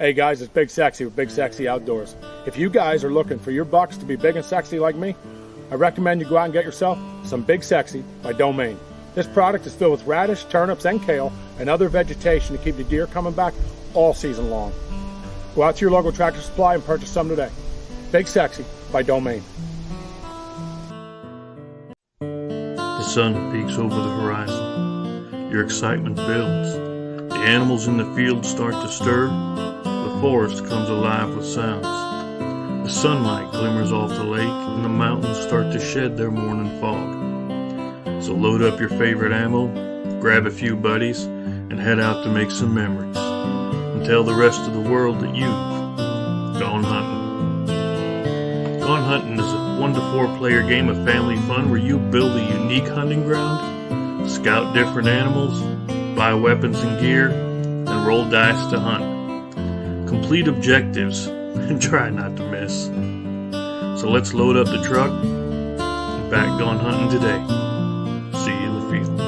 Hey guys, it's Big Sexy with Big Sexy Outdoors. If you guys are looking for your bucks to be big and sexy like me, I recommend you go out and get yourself some Big Sexy by Domain. This product is filled with radish, turnips, and kale, and other vegetation to keep the deer coming back all season long. Go out to your local Tractor Supply and purchase some today. Big Sexy by Domain. The sun peeks over the horizon. Your excitement builds. The animals in the field start to stir. The forest comes alive with sounds. The sunlight glimmers off the lake, and the mountains start to shed their morning fog. So load up your favorite ammo, grab a few buddies, and head out to make some memories. And tell the rest of the world that you've gone hunting. Gone hunting is a 1 to 4 player game of family fun where you build a unique hunting ground, scout different animals, buy weapons and gear, and roll dice to hunt. Complete objectives and try not to miss. So let's load up the truck and back gone hunting today. See you in the field.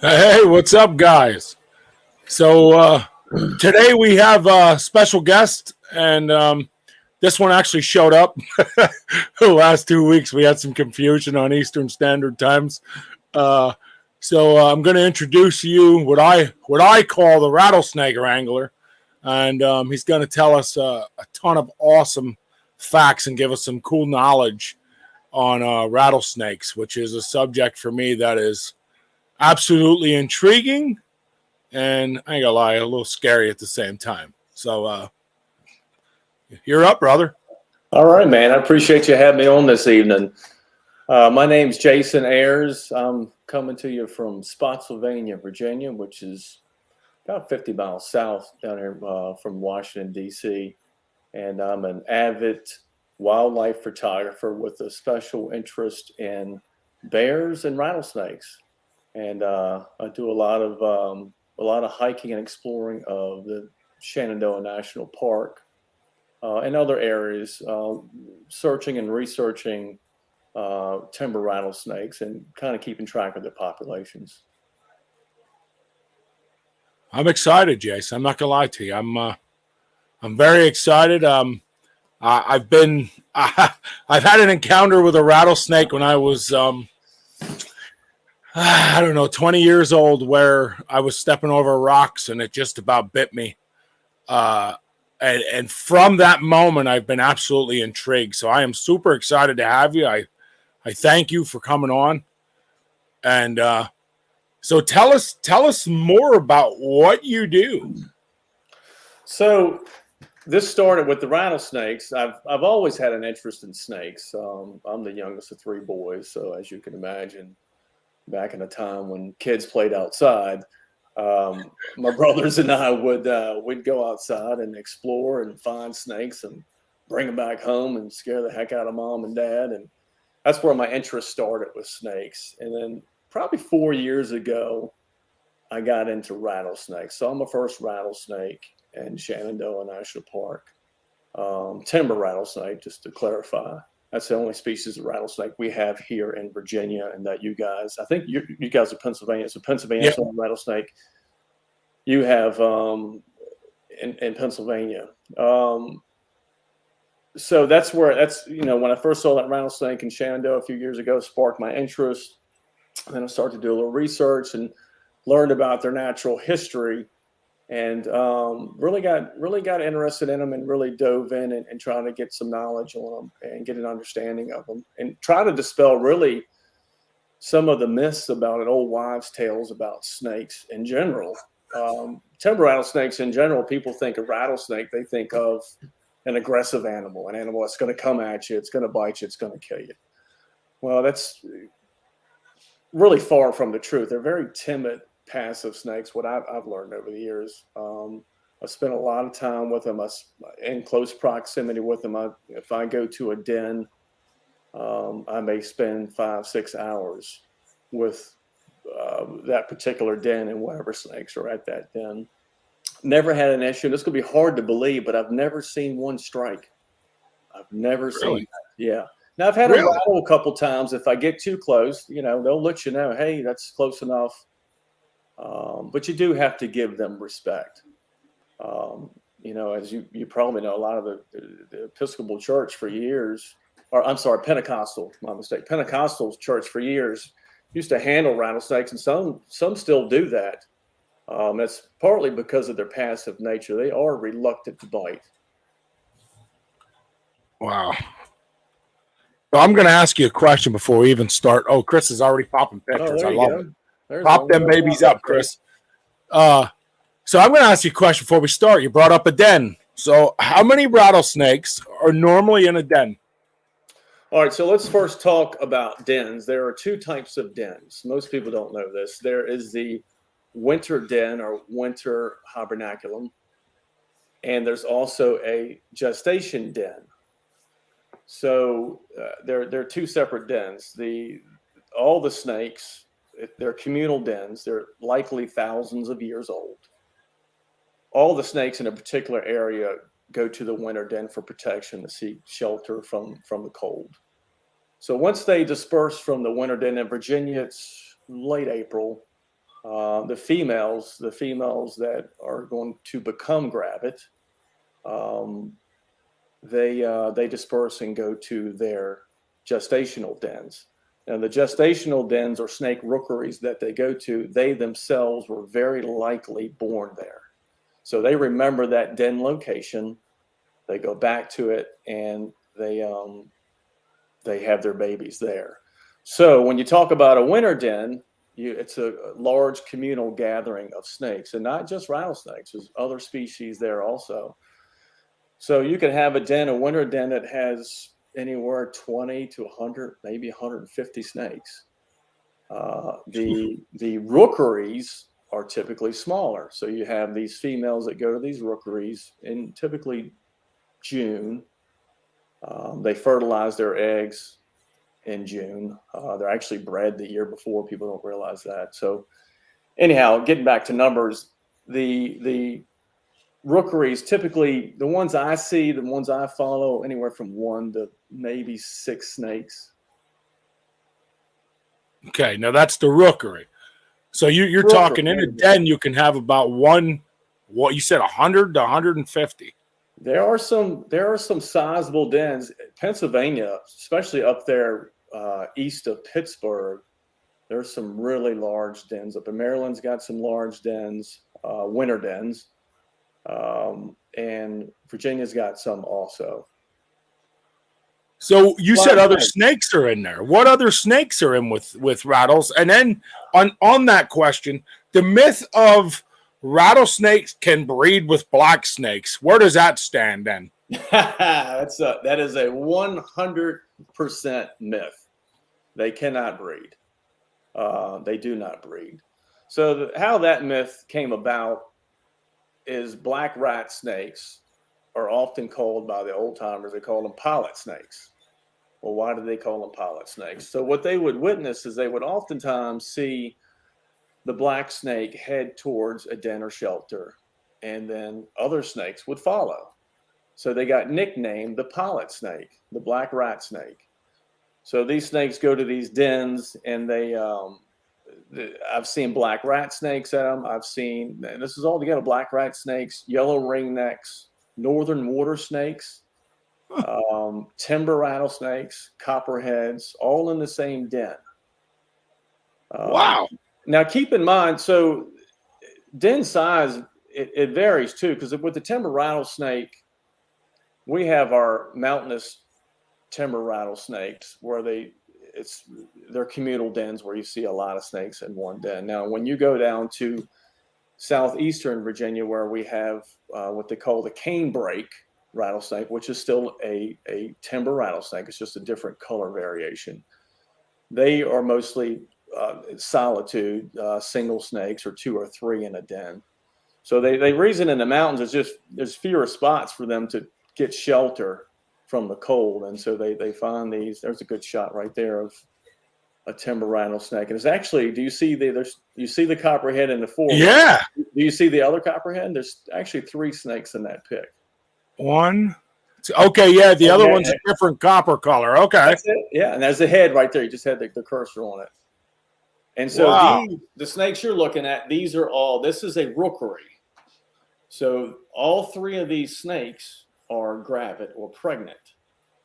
Hey, what's up, guys? So today we have a special guest, and this one actually showed up. The last 2 weeks we had some confusion on Eastern Standard Times. So I'm going to introduce you what I call the Rattlesnake Wrangler, and he's going to tell us a ton of awesome facts and give us some cool knowledge on rattlesnakes, which is a subject for me that is absolutely intriguing, and I ain't gonna lie, a little scary at the same time. So you're up, brother. All right, man. I appreciate you having me on this evening. My name's Jason Ayers. I'm coming to you from Spotsylvania, Virginia, which is about 50 miles south down here from Washington, D.C. And I'm an avid wildlife photographer with a special interest in bears and rattlesnakes. And I do a lot of hiking and exploring of the Shenandoah National Park and other areas, searching and researching timber rattlesnakes and kind of keeping track of their populations. I'm excited, Jason. I'm not gonna lie to you. I'm very excited. I've had an encounter with a rattlesnake when I was I don't know, 20 years old, where I was stepping over rocks and it just about bit me. And from that moment, I've been absolutely intrigued. So I am super excited to have you. I thank you for coming on. And so tell us more about what you do. So this started with the rattlesnakes. I've always had an interest in snakes. I'm the youngest of 3 boys, so as you can imagine, back in a time when kids played outside. My brothers and I would go outside and explore and find snakes and bring them back home and scare the heck out of mom and dad. And that's where my interest started with snakes. And then probably 4 years ago, I got into rattlesnakes. Saw my first rattlesnake in Shenandoah National Park. Timber rattlesnake, just to clarify. That's the only species of rattlesnake we have here in Virginia, and that you guys, I think you guys are Pennsylvania. So Pennsylvania's only rattlesnake you have in Pennsylvania. So that's when I first saw that rattlesnake in Shenandoah a few years ago, sparked my interest. And then I started to do a little research and learned about their natural history, and really got interested in them, and really dove in and trying to get some knowledge on them and get an understanding of them, and try to dispel really some of the myths about it, old wives' tales about snakes in general. Timber rattlesnakes in general, people think of rattlesnake, they think of an aggressive animal, an animal that's going to come at you, it's going to bite you, it's going to kill you. Well, that's really far from the truth. They're very timid, passive snakes, what I've learned over the years. I spent a lot of time with them, in close proximity with them. If I go to a den, I may spend 5-6 hours with that particular den and whatever snakes are at that den. Never had an issue. This could be hard to believe, but I've never seen one strike. I've never seen that. Yeah. Now, I've had a rattle a couple times. If I get too close, they'll let you know, hey, that's close enough. But you do have to give them respect. As you probably know, a lot of the Episcopal Church for years, Pentecostal, my mistake. Pentecostal church for years used to handle rattlesnakes, and some still do that. That's partly because of their passive nature. They are reluctant to bite. Wow. Well, I'm going to ask you a question before we even start. Oh, Chris is already popping pictures. I love it. Pop them babies up, Chris. So I'm going to ask you a question before we start. You brought up a den. So how many rattlesnakes are normally in a den? All right, so let's first talk about dens. There are two types of dens. Most people don't know this. There is the winter den or winter hibernaculum, and there's also a gestation den. So they're two separate dens. All the snakes, they're communal dens. They're likely thousands of years old. All the snakes in a particular area go to the winter den for protection, to seek shelter from the cold. So once they disperse from the winter den in Virginia, it's late April. The females that are going to become gravid, they disperse and go to their gestational dens. And the gestational dens or snake rookeries that they go to, they themselves were very likely born there. So they remember that den location. They go back to it, and they have their babies there. So when you talk about a winter den, it's a large communal gathering of snakes, and not just rattlesnakes. There's other species there also. So you can have a winter den that has anywhere 20 to 100, maybe 150 snakes. The rookeries are typically smaller. So you have these females that go to these rookeries in typically June. They fertilize their eggs in June. They're actually bred the year before. People don't realize that. So anyhow, getting back to numbers, the rookeries, typically the ones I see, the ones I follow, anywhere from 1 to maybe 6 snakes. Okay, now that's the rookery. So you're talking in a den, you can have about what you said, 100 to 150. There are some sizable dens. Pennsylvania, especially up there east of Pittsburgh, there's some really large dens up there. Maryland's got some large dens, winter dens, and Virginia's got some also. So you said other snakes are in there. What other snakes are in with rattles? And then on that question, the myth of rattlesnakes can breed with black snakes, where does that stand then? That is a 100% myth. They cannot breed. They do not breed. So how that myth came about is black rat snakes are often called by the old timers, they call them pilot snakes. Well, why do they call them pilot snakes? So what they would witness is they would oftentimes see the black snake head towards a den or shelter, and then other snakes would follow. So they got nicknamed the pilot snake, the black rat snake. So these snakes go to these dens, and I've seen black rat snakes at them. I've seen, and this is all together, black rat snakes, yellow ringnecks, northern water snakes, timber rattlesnakes, copperheads, all in the same den. Wow. Now, keep in mind, so den size, it varies too, because with the timber rattlesnake, we have our mountainous timber rattlesnakes where they're communal dens where you see a lot of snakes in one den. Now, when you go down to southeastern Virginia, where we have what they call the canebrake rattlesnake, which is still a timber rattlesnake, it's just a different color variation. They are mostly solitude, single snakes, or 2 or 3 in a den. So they reason in the mountains is just there's fewer spots for them to get shelter from the cold, and so they find these. There's a good shot right there of a timber rattlesnake, and it's actually. Do you see you see the copperhead in the foreground? Yeah. Do you see the other copperhead? There's actually 3 snakes in that pic. One. Okay, yeah, the other one's a different copper color. Okay. That's it. Yeah, and there's the head right there. You just had the cursor on it. And so wow. the snakes you're looking at, this is a rookery. So all 3 of these snakes are gravid or pregnant.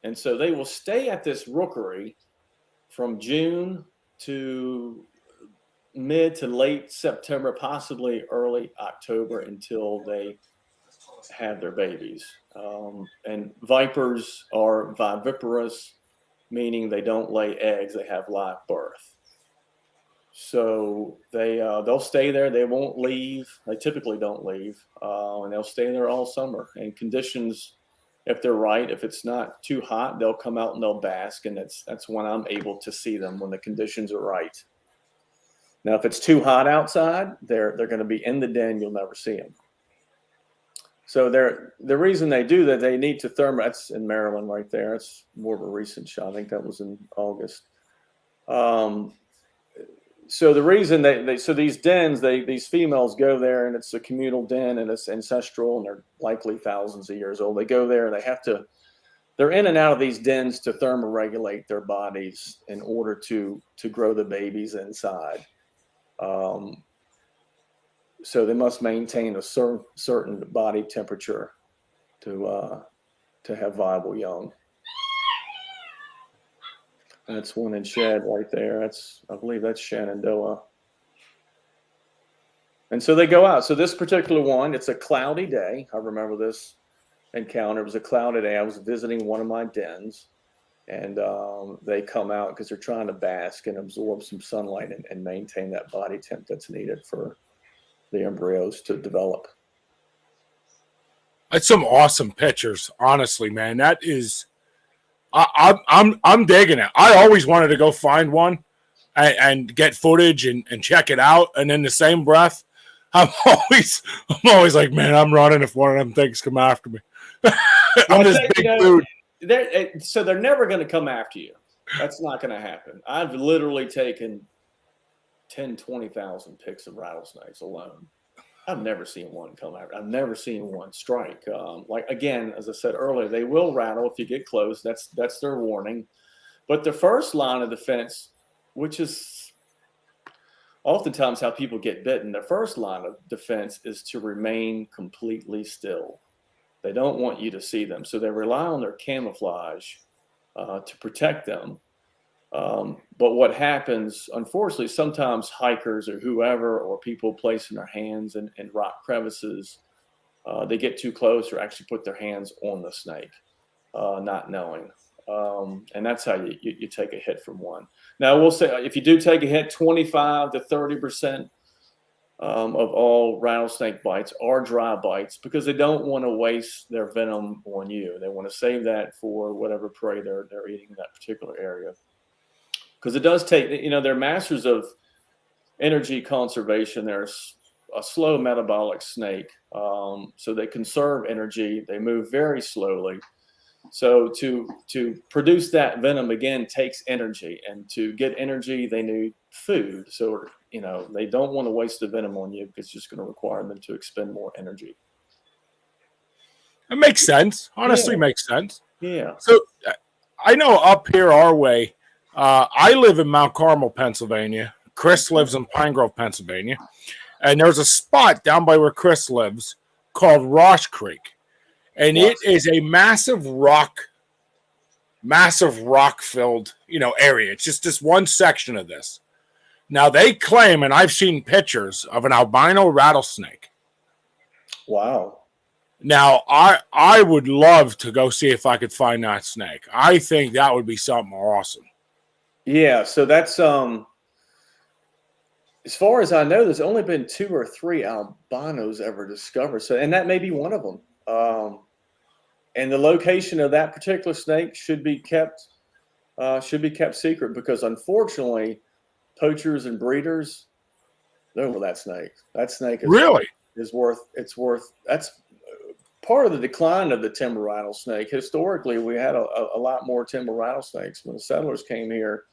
And so they will stay at this rookery from June to mid to late September, possibly early October, until they have their babies. And vipers are viviparous, meaning they don't lay eggs, they have live birth. So they'll stay there. They won't leave. They typically don't leave, and they'll stay there all summer. And conditions, if they're right, if it's not too hot, they'll come out and they'll bask, and that's when I'm able to see them, when the conditions are right. Now, if it's too hot outside, they're going to be in the den. You'll never see them. So the reason they do that, they need to that's in Maryland right there. It's more of a recent shot. I think that was in August. So the reason so these dens, these females go there, and it's a communal den, and it's ancestral, and they're likely thousands of years old. They go there, and they're in and out of these dens to thermoregulate their bodies in order to grow the babies inside. So they must maintain a certain body temperature to have viable young. That's one in shed right there. I believe that's Shenandoah. And so they go out. So this particular one, it's a cloudy day. I remember this encounter. It was a cloudy day. I was visiting one of my dens, and they come out because they're trying to bask and absorb some sunlight and maintain that body temp that's needed for the embryos to develop. That's some awesome pictures, honestly, man. That is, I'm digging it. I always wanted to go find one and get footage and check it out. And in the same breath, I'm always like, man, I'm running if one of them things come after me. I'm this big dude. So they're never going to come after you. That's not going to happen. I've literally taken 10, 20,000 pics of rattlesnakes alone. I've never seen one come out. I've never seen one strike. Like, again, as I said earlier, they will rattle if you get close. That's their warning. But the first line of defense, which is oftentimes how people get bitten, the first line of defense is to remain completely still. They don't want you to see them. So they rely on their camouflage to protect them. But what happens, unfortunately, sometimes hikers or whoever, or people placing their hands in rock crevices, they get too close or actually put their hands on the snake, not knowing. And that's how you take a hit from one. Now, we'll say if you do take a hit, 25 to 30% of all rattlesnake bites are dry bites, because they don't want to waste their venom on you. They want to save that for whatever prey they're eating in that particular area. because it does take, they're masters of energy conservation. They're a slow metabolic snake. So they conserve energy. They move very slowly. So to produce that venom again takes energy, and to get energy, they need food. So, they don't want to waste the venom on you because it's just going to require them to expend more energy. It makes sense. Honestly, makes sense. Yeah. So I know up here our way, I live in Mount Carmel, Pennsylvania. Chris lives in Pine Grove, Pennsylvania. And there's a spot down by where Chris lives called Rosh Creek. And it is a massive rock-filled, area. It's just this one section of this. Now, they claim, and I've seen pictures of an albino rattlesnake. Wow. Now, I would love to go see if I could find that snake. I think that would be something awesome. Yeah, so that's as far as I know, there's only been 2 or 3 albinos ever discovered. So, and that may be one of them. And the location of that particular snake should be kept secret, because unfortunately, poachers and breeders know that snake. That snake is worth. That's part of the decline of the timber rattlesnake. Historically, we had a lot more timber rattlesnakes. When the settlers came here,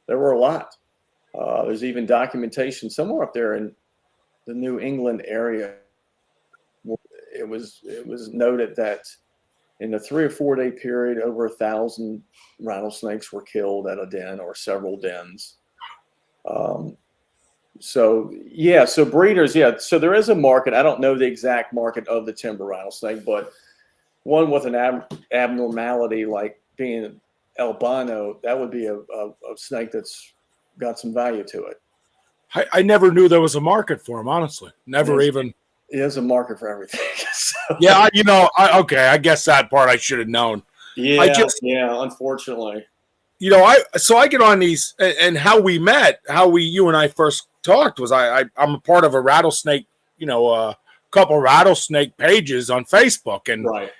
there were a lot. There's even documentation somewhere up there in the New England area. It was noted that in the 3 or 4 day period, over 1,000 rattlesnakes were killed at a den or several dens. So breeders, so there is a market. I don't know the exact market of the timber rattlesnake, but one with an abnormality like being albino, that would be a snake that's got some value to it. I never knew there was a market for them, honestly. Never even. There's a market for everything. So. Yeah, I guess that part I should have known. Yeah, unfortunately. I get on these, and how we met, you and I first talked was I'm a part of a rattlesnake, a couple rattlesnake pages on Facebook, and right.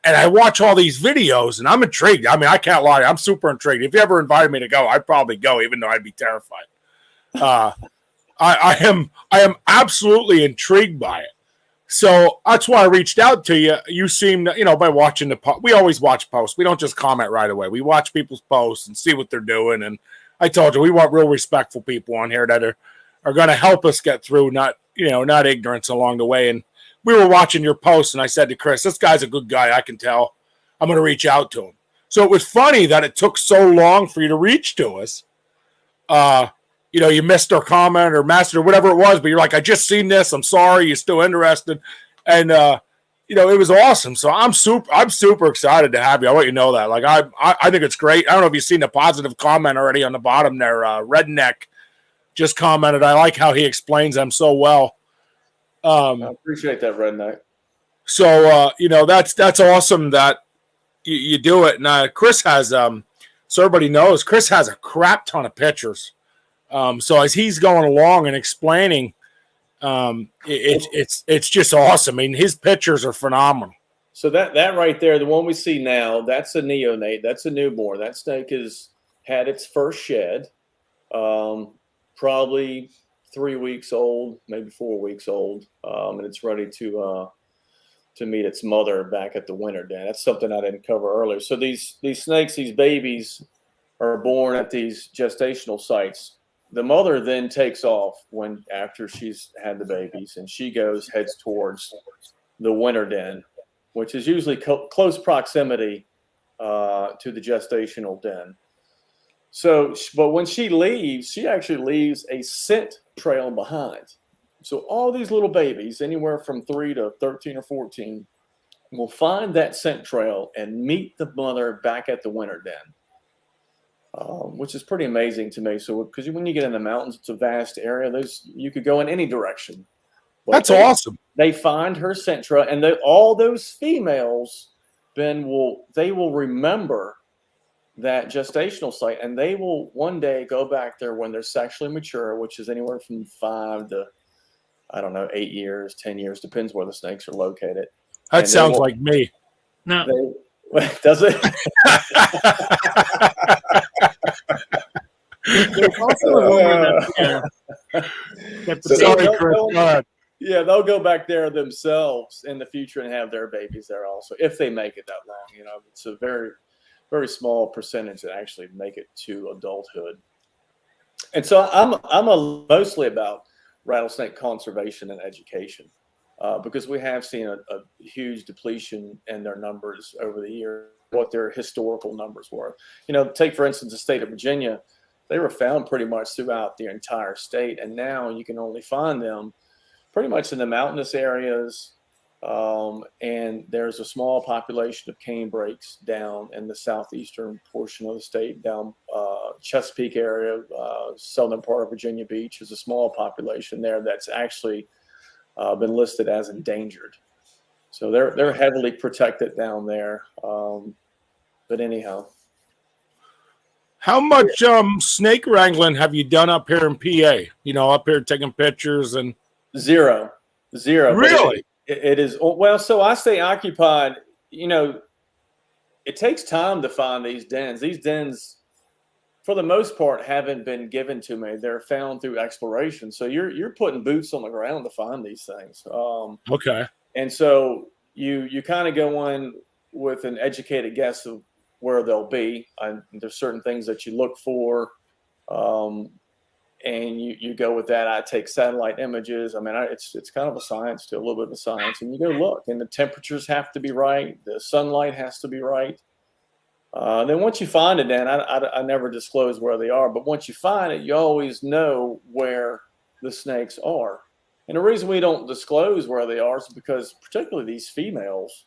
And I watch all these videos, and I'm intrigued. I mean, I can't lie, I'm super intrigued. If you ever invited me to go, I'd probably go, even though I'd be terrified. I am absolutely intrigued by it. So that's why I reached out to you. You seem, by watching the post. We always watch posts. We don't just comment right away. We watch people's posts and see what they're doing. And I told you, we want real respectful people on here that are going to help us get through, not ignorance along the way. And we were watching your posts, and I said to Chris, this guy's a good guy. I can tell. I'm going to reach out to him. So it was funny that it took so long for you to reach to us. You missed our comment or mastered or whatever it was, but you're like, I just seen this. I'm sorry. You're still interested. And, it was awesome. So I'm super excited to have you. I'll let you know that. Like, I think it's great. I don't know if you've seen the positive comment already on the bottom there. Redneck just commented, I like how he explains them so well. I appreciate that, Redneck. So, that's awesome that you do it. And Chris has, so everybody knows, Chris has a crap ton of pictures. So as he's going along and explaining, it's just awesome. I mean, his pictures are phenomenal. So that right there, the one we see now, that's a neonate. That's a newborn. That snake has had its first shed, probably 3 weeks old, maybe 4 weeks old, and it's ready to meet its mother back at the winter den. That's something I didn't cover earlier. So these snakes, these babies, are born at these gestational sites. The mother then takes off after she's had the babies, and she heads towards the winter den, which is usually close proximity to the gestational den. So, but when she leaves, she actually leaves a scent trail behind. So all these little babies, anywhere from 3 to 13 or 14, will find that scent trail and meet the mother back at the winter den. Which is pretty amazing to me. So, because when you get in the mountains, it's a vast area. You could go in any direction. But that's awesome. They find her scent trail, and all those females then will remember that gestational site, and they will one day go back there when they're sexually mature, which is anywhere from 5 to 8 years, 10 years, depends where the snakes are located. That sounds like me. Does it? There's also a rumor that So Sorry, Chris. Go ahead. yeah, they'll go back there themselves in the future and have their babies there also, if they make it that long. You know, it's a very, very small percentage that actually make it to adulthood. And so I'm mostly about rattlesnake conservation and education, because we have seen a huge depletion in their numbers over the years, what their historical numbers were. You know, take for instance the state of Virginia. They were found pretty much throughout the entire state, and now you can only find them pretty much in the mountainous areas, and there's a small population of canebrakes down in the southeastern portion of the state, down Chesapeake area, southern part of Virginia Beach. Is a small population there that's actually been listed as endangered. So they're heavily protected down there. But anyhow. How much snake wrangling have you done up here in PA? You know, up here taking pictures and Zero. Really? It is, well, so I stay occupied. You know, it takes time to find these dens. These dens, for the most part, haven't been given to me. They're found through exploration. So you're putting boots on the ground to find these things. Okay. And so you kind of go in with an educated guess of where they'll be. There's certain things that you look for. And you go with that. I take satellite images. I mean, it's kind of a science, to a little bit of a science. And you go look, and the temperatures have to be right. The sunlight has to be right. Then once you find it, then I never disclose where they are. But once you find it, you always know where the snakes are. And the reason we don't disclose where they are is because particularly these females,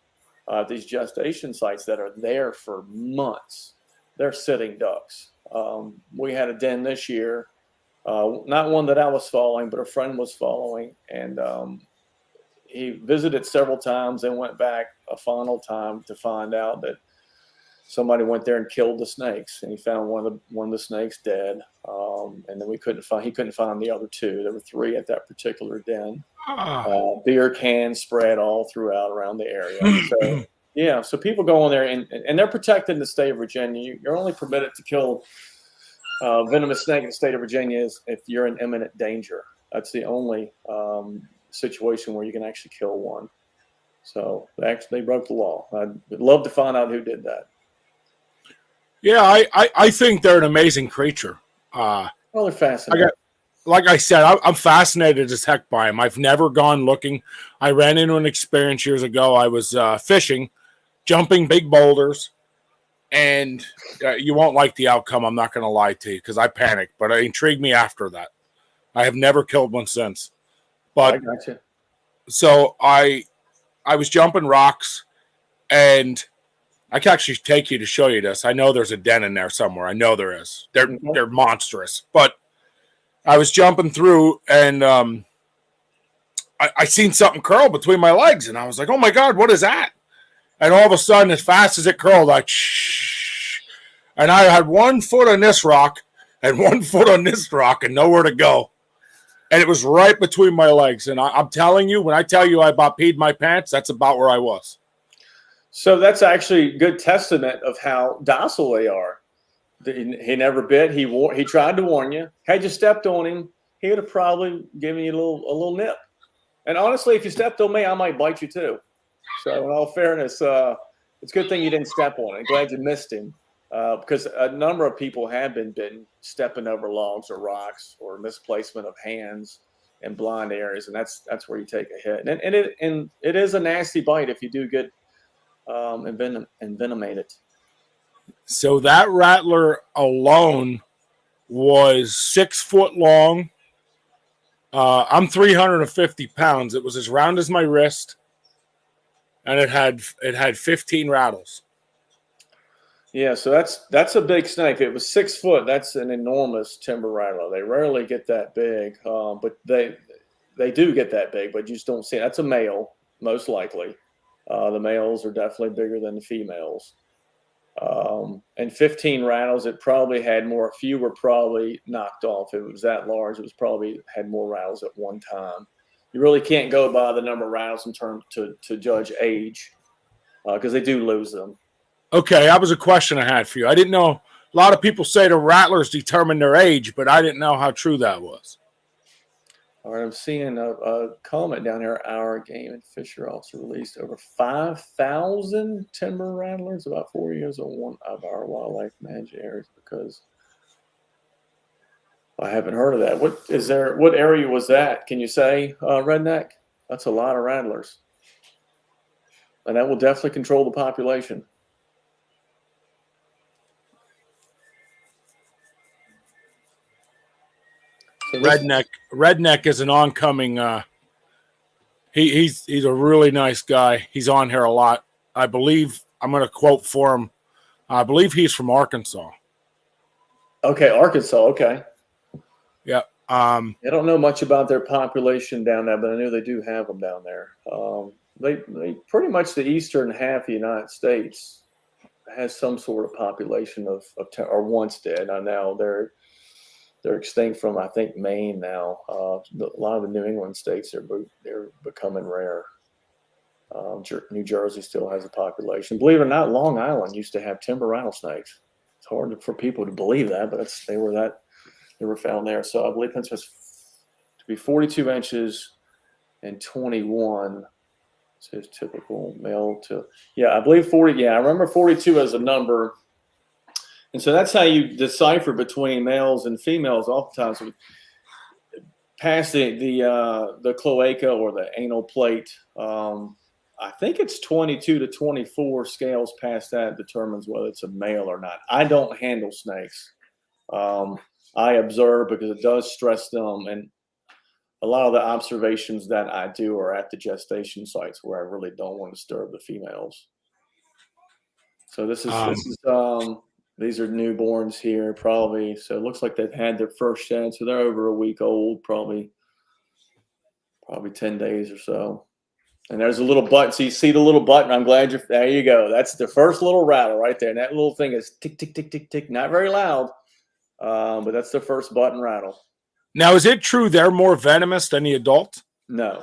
these gestation sites that are there for months, they're sitting ducks. We had a den this year. Not one that I was following, but a friend was following, and he visited several times and went back a final time to find out that somebody went there and killed the snakes, and he found one of the snakes dead. And then he couldn't find the other two. There were three at that particular den. Beer cans spread all throughout around the area. So yeah, so people go in there and they're protected in the state of Virginia. You're only permitted to kill venomous snake in the state of Virginia is if you're in imminent danger. That's the only situation where you can actually kill one. So they broke the law. I'd love to find out who did that. Yeah, I think they're an amazing creature. Well, they're fascinating. Like I said, I'm fascinated as heck by them. I've never gone looking. I ran into an experience years ago. I was fishing, jumping big boulders, and you won't like the outcome. I'm not going to lie to you because I panicked, but it intrigued me after that. I have never killed one since. But I gotcha. So I was jumping rocks, and I can actually take you to show you this. I know there's a den in there somewhere. I know there is. They're monstrous. But I was jumping through, and I seen something curl between my legs, and I was like, "Oh my God, what is that?" And all of a sudden, as fast as it curled, like shh, and I had 1 foot on this rock and 1 foot on this rock, and nowhere to go. And it was right between my legs. And I'm telling you, when I tell you I about peed my pants, that's about where I was. So that's actually a good testament of how docile they are. He never bit. He tried to warn you. Had you stepped on him, he would have probably given you a little nip. And honestly, if you stepped on me, I might bite you too. So in all fairness, it's a good thing you didn't step on him. Glad you missed him, because a number of people have been bitten stepping over logs or rocks or misplacement of hands in blind areas, and that's where you take a hit. And it is a nasty bite if you do get envenomated. So that rattler alone was 6 foot long. I'm 350 pounds. It was as round as my wrist, and it had 15 rattles. Yeah, so that's a big snake. It was 6 foot. That's an enormous timber rattler. They rarely get that big, but they do get that big, but you just don't see it. That's a male, most likely. The males are definitely bigger than the females. And 15 rattles, it probably had more. A few were probably knocked off. If it was that large, it was probably had more rattles at one time. You really can't go by the number of rattles in terms to judge age, because they do lose them. Okay, that was a question I had for you. I didn't know lot of people say the rattlers determine their age, but I didn't know how true that was. All right, I'm seeing a comment down here. Our Game and Fisher also released over 5,000 timber rattlers about 4 years on one of our wildlife managed areas because I haven't heard of that. What area was that? Can you say, Redneck? That's a lot of rattlers. And that will definitely control the population. So Redneck is an oncoming. He's a really nice guy. He's on here a lot. I believe I'm going to quote for him. I believe he's from Arkansas. Okay, Arkansas. Okay. Yeah. I don't know much about their population down there, but I know they do have them down there. They pretty much the eastern half of the United States has some sort of population of or once did. I know they're extinct from, I think, Maine now. A lot of the New England states they're becoming rare. New Jersey still has a population. Believe it or not, Long Island used to have timber rattlesnakes. It's hard for people to believe that, but they were found there. So I believe it's to be 42 inches and 21. Says typical male to, yeah, I believe 40. Yeah, I remember 42 as a number. And so that's how you decipher between males and females. Oftentimes, past the cloaca or the anal plate, I think it's 22 to 24 scales past that determines whether it's a male or not. I don't handle snakes. I observe because it does stress them, and a lot of the observations that I do are at the gestation sites where I really don't want to disturb the females. So these are newborns here, probably. So it looks like they've had their first shed, so they're over a week old, probably 10 days or so. And there's a little button. So you see the little button. I'm glad there you go. That's the first little rattle right there. And that little thing is tick, tick, tick, tick, tick. Not very loud, but that's the first button rattle. Now, is it true they're more venomous than the adult? No,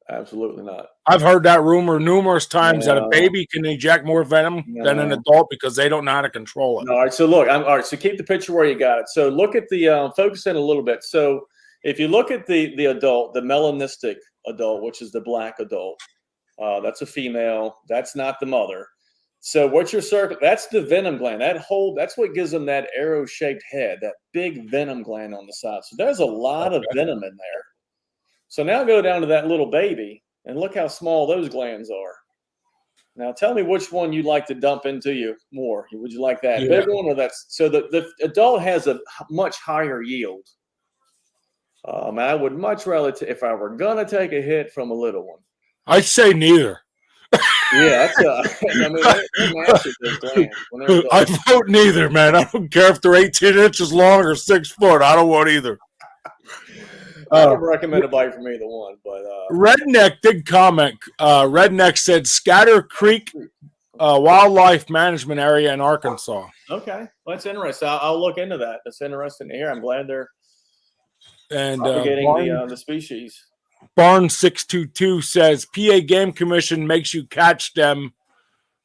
absolutely not. I've heard that rumor numerous times that a baby can inject more venom than an adult because they don't know how to control it. No, all right, so look, all right, so keep the picture where you got it. So look at the focus in a little bit. So if you look at the adult, the melanistic adult, which is the black adult, that's a female. That's not the mother. So what you're circling, that's the venom gland. That's what gives them that arrow-shaped head, that big venom gland on the side. So there's a lot of venom in there. So now go down to that little baby and look how small those glands are. Now tell me which one you'd like to dump into you more. Would you like that big one or so the adult has a much higher yield. I would much rather, if I were going to take a hit from a little one. I'd say neither. Yeah, they're massive, those glands. I vote neither, man. I don't care if they're 18 inches long or 6 foot. I don't want either. I would recommend a bite from either one, but Redneck did comment. Redneck said Scatter Creek Wildlife Management Area in Arkansas. Okay, well, that's interesting. I'll look into that. That's interesting to hear. I'm glad they're propagating the species. Barn 622 says PA Game Commission makes you catch them,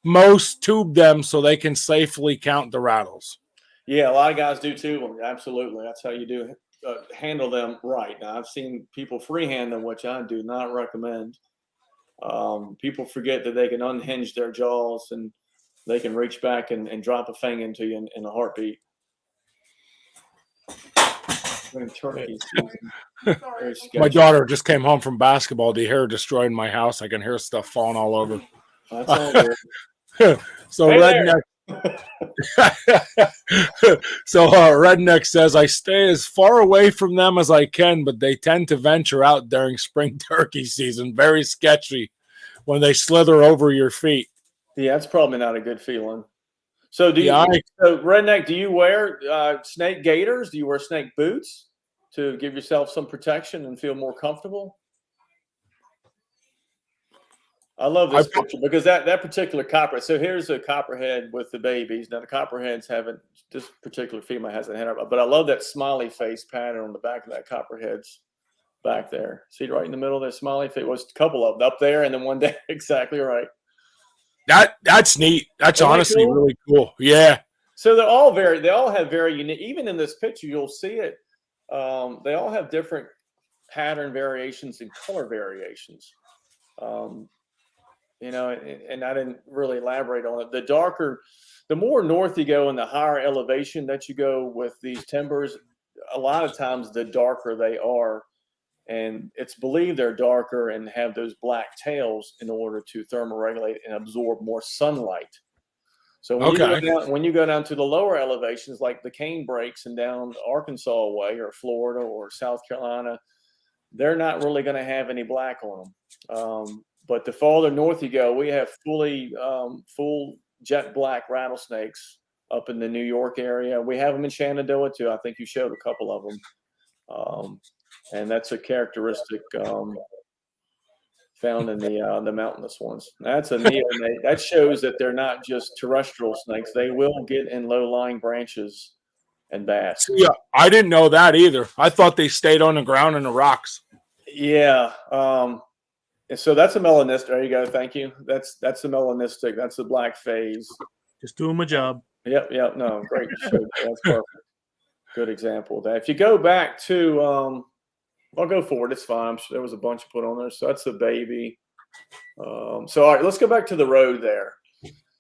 most tube them so they can safely count the rattles. Yeah, a lot of guys do too. Absolutely, that's how you do handle them right. Now, I've seen people freehand them, which I do not recommend. People forget that they can unhinge their jaws and they can reach back and drop a fang into you in a heartbeat. My daughter just came home from basketball. The hair destroyed my house. I can hear stuff falling all over. That's all good. So Redneck. Redneck says I stay as far away from them as I can, but they tend to venture out during spring turkey season. Very sketchy when they slither over your feet. Yeah, that's probably not a good feeling. So Redneck, do you wear snake gaiters? Do you wear snake boots to give yourself some protection and feel more comfortable? I love this picture because that particular copperhead. So here's a copperhead with the babies. Now the copperheads this particular female hasn't had, but I love that smiley face pattern on the back of that copperhead's back there. See right in the middle of that smiley face? Was a couple of them up there, and then one day, exactly right. That's neat. That's honestly cool? Really cool. Yeah. So they all have very unique, even in this picture, you'll see it. They all have different pattern variations and color variations. And I didn't really elaborate on it. The more north you go and the higher elevation that you go with these timbers, a lot of times the darker they are. And it's believed they're darker and have those black tails in order to thermoregulate and absorb more sunlight. So when you go down to the lower elevations, like the cane breaks and down Arkansas way or Florida or South Carolina, they're not really going to have any black on them. But the farther north you go, we have full jet black rattlesnakes up in the New York area. We have them in Shenandoah too. I think you showed a couple of them. And that's a characteristic found in the mountainous ones. That's a neonate. That shows that they're not just terrestrial snakes. They will get in low-lying branches and bask. Yeah, I didn't know that either. I thought they stayed on the ground in the rocks. Yeah. And so that's a melanistic. There you go. Thank you. That's the melanistic. That's the black phase. Just doing my job. Yep. No, great. That's perfect. Good example of that. If you go back to I'll go forward. It's fine. There was a bunch put on there. So that's the baby. All right, let's go back to the road there.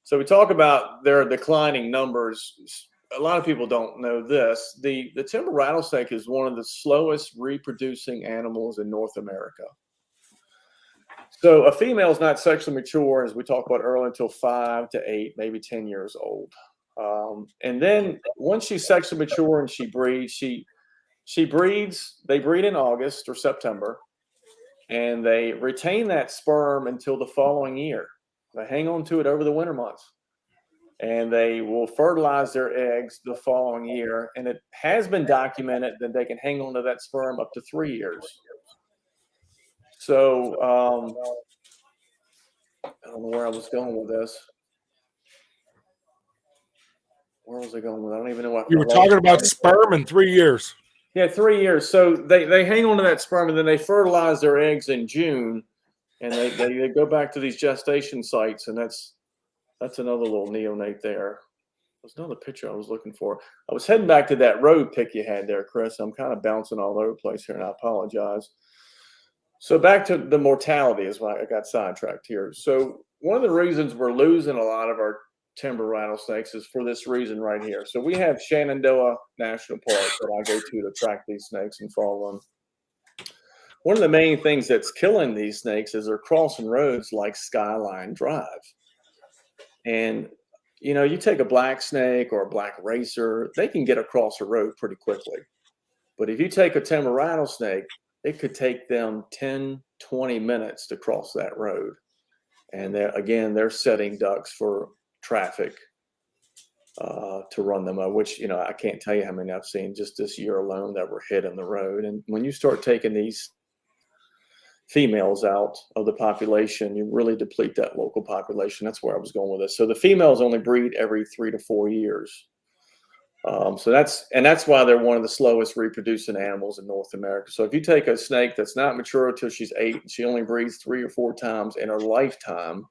So we talk about their declining numbers. A lot of people don't know this. The timber rattlesnake is one of the slowest reproducing animals in North America. So a female is not sexually mature, as we talked about earlier, until 5 to 8, maybe 10 years old. And then once she's sexually mature and she breeds, they breed in August or September, and they retain that sperm until the following year. They hang on to it over the winter months, and they will fertilize their eggs the following year. And it has been documented that they can hang on to that sperm up to 3 years. So I don't know where I was going with this. Where was I going with it? I don't even know what you were talking about sperm in 3 years. Yeah, 3 years. So they hang on to that sperm, and then they fertilize their eggs in June, and they go back to these gestation sites, and that's another little neonate there. There's another picture I was looking for. I was heading back to that road pic you had there, Chris. I'm kind of bouncing all over the place here, and I apologize. So back to the mortality is why I got sidetracked here. So one of the reasons we're losing a lot of our timber rattlesnakes is for this reason right here. So we have Shenandoah National Park that I go to track these snakes and follow them. One of the main things that's killing these snakes is they're crossing roads like Skyline Drive. And, you take a black snake or a black racer, they can get across a road pretty quickly. But if you take a timber rattlesnake, it could take them 10, 20 minutes to cross that road. And they're setting ducks for traffic to run them, which, I can't tell you how many I've seen just this year alone that were hit on the road. And when you start taking these females out of the population, you really deplete that local population. That's where I was going with this. So the females only breed every 3 to 4 years. So that's why they're one of the slowest reproducing animals in North America. So if you take a snake that's not mature until she's 8, and she only breeds 3 or 4 times in her lifetime,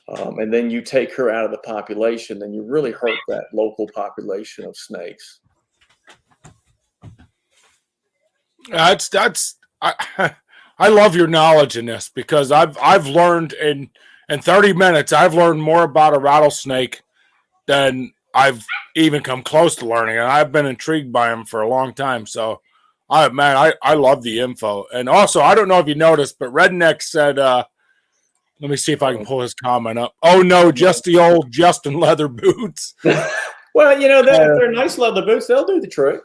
and then you take her out of the population, then you really hurt that local population of snakes. I love your knowledge in this, because I've learned in 30 minutes, I've learned more about a rattlesnake than I've even come close to learning, and I've been intrigued by them for a long time. So, I love the info. And also, I don't know if you noticed, but Redneck said, let me see if I can pull his comment up. Oh no, just the old Justin leather boots. Well, if they're nice leather boots, they'll do the trick.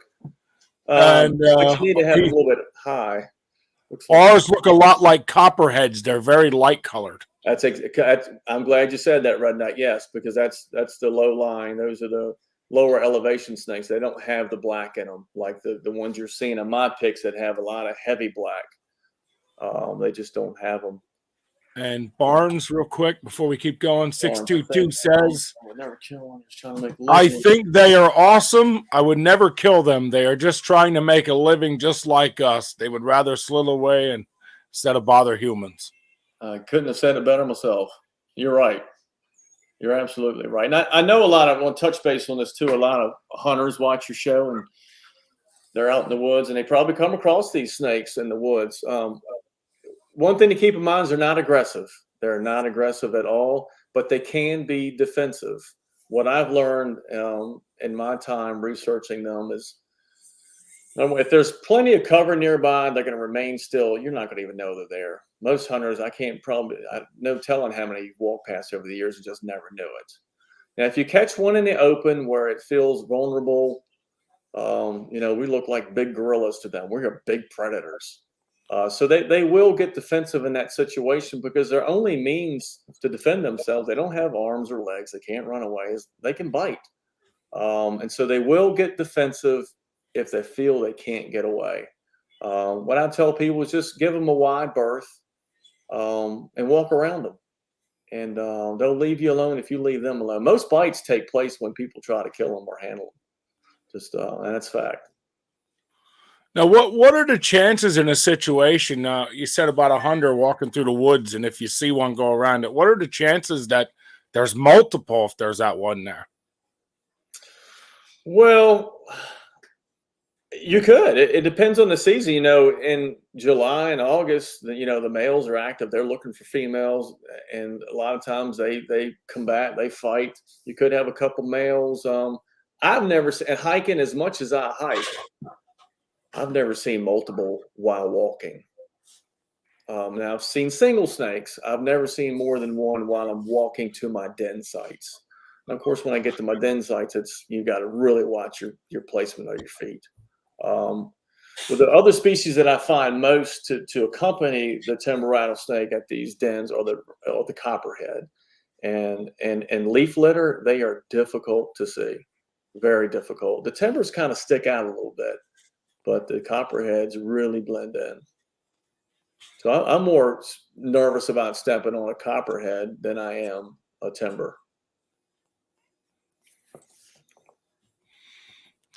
But you need to have a little bit high. Ours look a lot like copperheads. They're very light colored. I'm glad you said that, Redneck. Yes, because that's the low line. Those are the lower elevation snakes. They don't have the black in them like the ones you're seeing in my pics that have a lot of heavy black. They just don't have them. And Barnes, real quick, before we keep going, 622 says, I would never kill one. Just trying to make I think they are awesome. I would never kill them. They are just trying to make a living just like us. They would rather slither away instead of bother humans. I couldn't have said it better myself. You're right. You're absolutely right. And I know a lot of, I want to touch base on this too. A lot of hunters watch your show and they're out in the woods and they probably come across these snakes in the woods. One thing to keep in mind is they're not aggressive. They're not aggressive at all, but they can be defensive. What I've learned in my time researching them is if there's plenty of cover nearby, they're going to remain still. You're not going to even know they're there. Most hunters, I no telling how many you've walked past over the years and just never knew it. Now, if you catch one in the open where it feels vulnerable, we look like big gorillas to them. We're big predators. So they will get defensive in that situation because their only means to defend themselves, they don't have arms or legs. They can't run away. They can bite. And so they will get defensive if they feel they can't get away. What I tell people is just give them a wide berth and walk around them. And they'll leave you alone if you leave them alone. Most bites take place when people try to kill them or handle them. And that's fact. Now, what are the chances in a situation? You said about a hunter walking through the woods, and if you see one go around it, what are the chances that there's multiple if there's that one there? Well, you could. It depends on the season. In July and August, the males are active. They're looking for females, and a lot of times they combat, they fight. You could have a couple males. I've never seen, and hiking as much as I hike, I've never seen multiple while walking. Now I've seen single snakes. I've never seen more than one while I'm walking to my den sites. And of course, when I get to my den sites, you got to really watch your placement of your feet. With the other species that I find most to accompany the timber rattlesnake at these dens are the copperhead and leaf litter. They are difficult to see, very difficult. The timbers kind of stick out a little bit, but the copperheads really blend in. So I'm more nervous about stepping on a copperhead than I am a timber.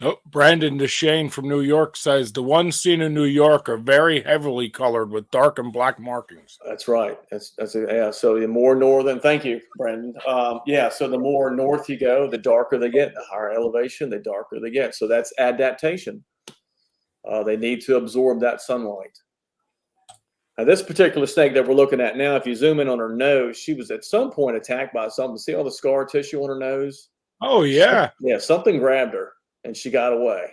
Oh, Brandon DeShane from New York says the ones seen in New York are very heavily colored with dark and black markings. That's right. Yeah. So the more northern, thank you, Brandon. So the more north you go, the darker they get. The higher elevation, the darker they get. So that's adaptation. They need to absorb that sunlight. Now, this particular snake that we're looking at now, if you zoom in on her nose, she was at some point attacked by something. See all the scar tissue on her nose? Oh, yeah. Something grabbed her and she got away.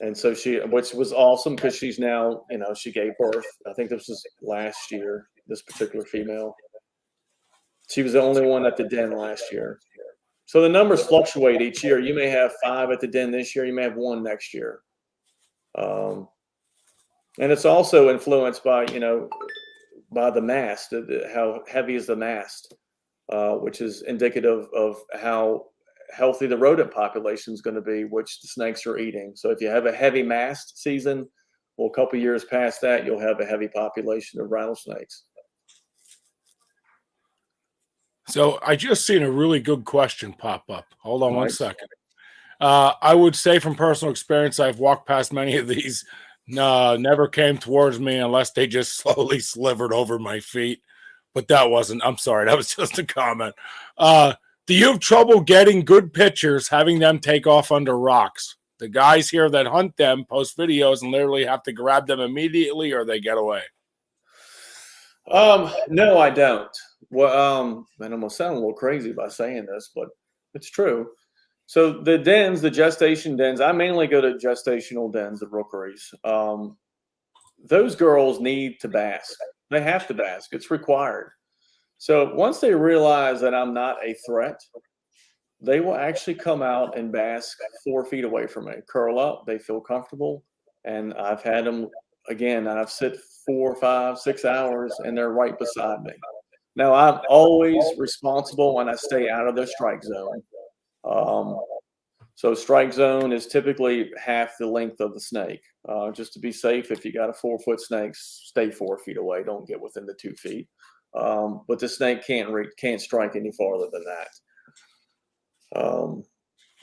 And so which was awesome because she's now, she gave birth. I think this was last year, this particular female. She was the only one at the den last year. So the numbers fluctuate each year. You may have 5 at the den this year. You may have 1 next year. And it's also influenced by, by the mast, how heavy is the mast, which is indicative of how healthy the rodent population is going to be, which the snakes are eating. So if you have a heavy mast season, well, a couple of years past that, you'll have a heavy population of rattlesnakes. So I just seen a really good question pop up. Hold on one second. I would say from personal experience, I've walked past many of these. Never came towards me unless they just slowly slivered over my feet. But I'm sorry, that was just a comment. Do you have trouble getting good pictures, having them take off under rocks? The guys here that hunt them post videos and literally have to grab them immediately or they get away. No, I don't. Well, and I'm going to sound a little crazy by saying this, but it's true. So the dens, the gestation dens, I mainly go to gestational dens, the rookeries. Those girls need to bask. They have to bask. It's required. So once they realize that I'm not a threat, they will actually come out and bask 4 feet away from me, curl up. They feel comfortable. And I've had them, again, I've sit 4, 5, 6 hours and they're right beside me. Now, I'm always responsible when I stay out of their strike zone. So strike zone is typically half the length of the snake. Just to be safe, if you got a 4-foot snake, stay 4 feet away. Don't get within the 2 feet. But the snake can't strike any farther than that.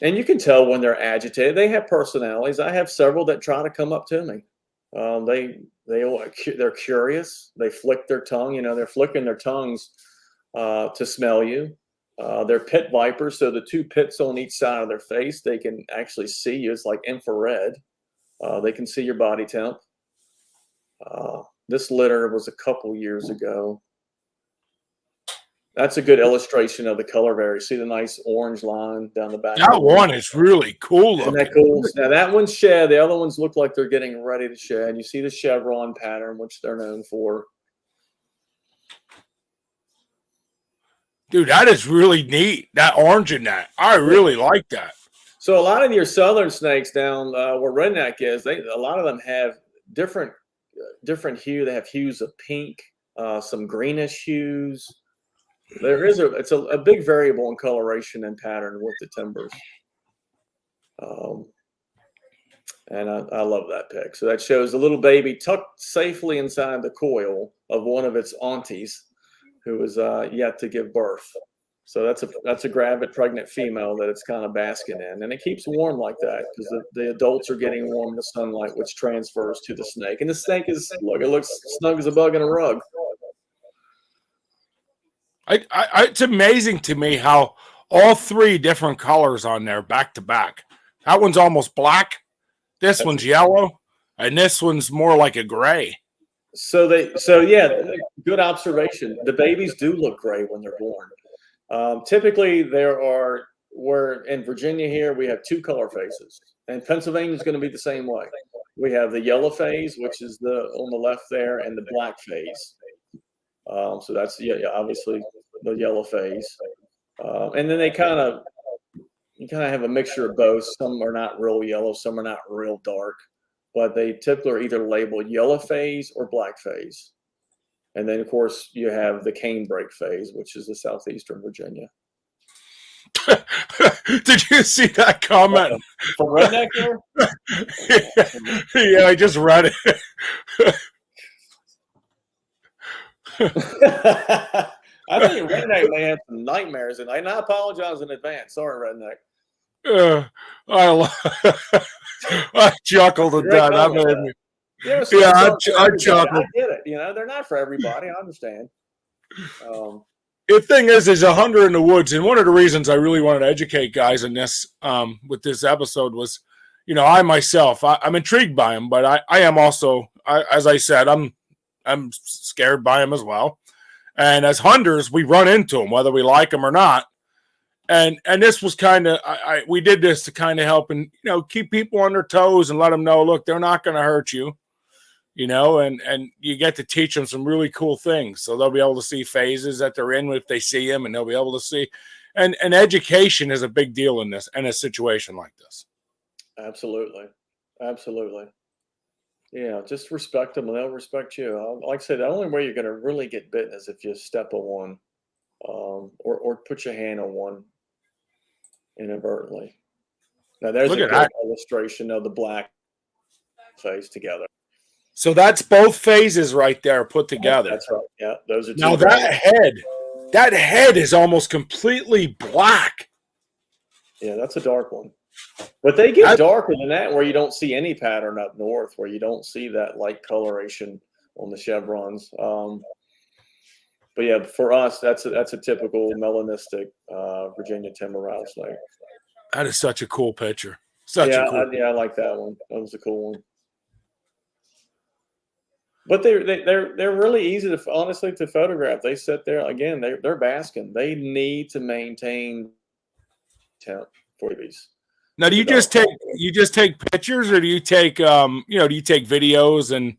And you can tell when they're agitated. They have personalities. I have several that try to come up to me. They're curious. They flick their tongue. They're flicking their tongues to smell you. They're pit vipers, so the two pits on each side of their face, they can actually see you. It's like infrared. They can see your body temp. This litter was a couple years ago. That's a good illustration of the color vary. See the nice orange line down the back? That one is really cool looking. Isn't that cool? Now that one's shed. The other ones look like they're getting ready to shed. You see the chevron pattern, which they're known for. Dude, that is really neat. That orange in that. I really like that. So a lot of your southern snakes down where redneck is, a lot of them have different hue. They have hues of pink, some greenish hues. It's a big variable in coloration and pattern with the timbers. And I love that pic. So that shows a little baby tucked safely inside the coil of one of its aunties who is yet to give birth. So that's a gravid pregnant female that it's kind of basking in. And it keeps warm like that because the adults are getting warm in the sunlight, which transfers to the snake. And the snake it looks snug as a bug in a rug. It's amazing to me how all three different colors on there back to back. That one's almost black. This one's yellow, and this one's more like a gray. So yeah, good observation. The babies do look gray when they're born. Typically, we're in Virginia here, we have two color phases, and Pennsylvania is going to be the same way. We have the yellow phase, which is on the left there, and the black phase. So that's obviously the yellow phase, and then you kind of have a mixture of both. Some are not real yellow, some are not real dark, but they typically are either labeled yellow phase or black phase. And then of course you have the canebrake phase, which is the southeastern Virginia. Did you see that comment from Redneck there? Yeah, I just read it. I think Redneck may have some nightmares, and I apologize in advance. Sorry, Redneck. I chuckled at that. I chuckled. I get it. They're not for everybody. I understand. The thing is a hunter in the woods, and one of the reasons I really wanted to educate guys in this with this episode was, I myself, I'm intrigued by them, but I am also, as I said, I'm scared by them as well. And as hunters, we run into them, whether we like them or not. And this was kind of, we did this to kind of help and, keep people on their toes and let them know, look, they're not going to hurt you, and you get to teach them some really cool things. So they'll be able to see phases that they're in if they see them, and they'll be able to see. And education is a big deal in a situation like this. Absolutely. Absolutely. Yeah, just respect them and they'll respect you. Like I said, the only way you're going to really get bitten is if you step on one or put your hand on one inadvertently. Now, there's a good illustration of the black phase together. So that's both phases right there put together. That's right. Yeah, those are two. Now that head is almost completely black. Yeah, that's a dark one. But they get darker than that where you don't see any pattern up north, where you don't see that light coloration on the chevrons. But yeah, for us, that's a typical melanistic Virginia timber rattlesnake. That is such a cool picture. I like that one. That was a cool one. But they're really easy to honestly to photograph. They sit there again. They're basking. They need to maintain temp for these. Now, do you just take pictures, or do you take do you take videos and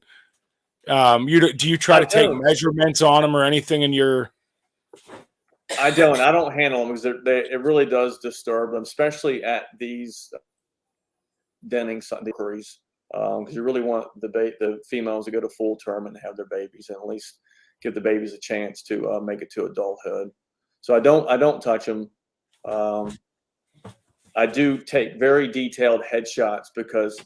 do you try to take measurements on them or anything in your? I don't handle them because it really does disturb them, especially at these denning inquiries, because you really want the females to go to full term and have their babies, and at least give the babies a chance to make it to adulthood. So I don't touch them. I do take very detailed headshots because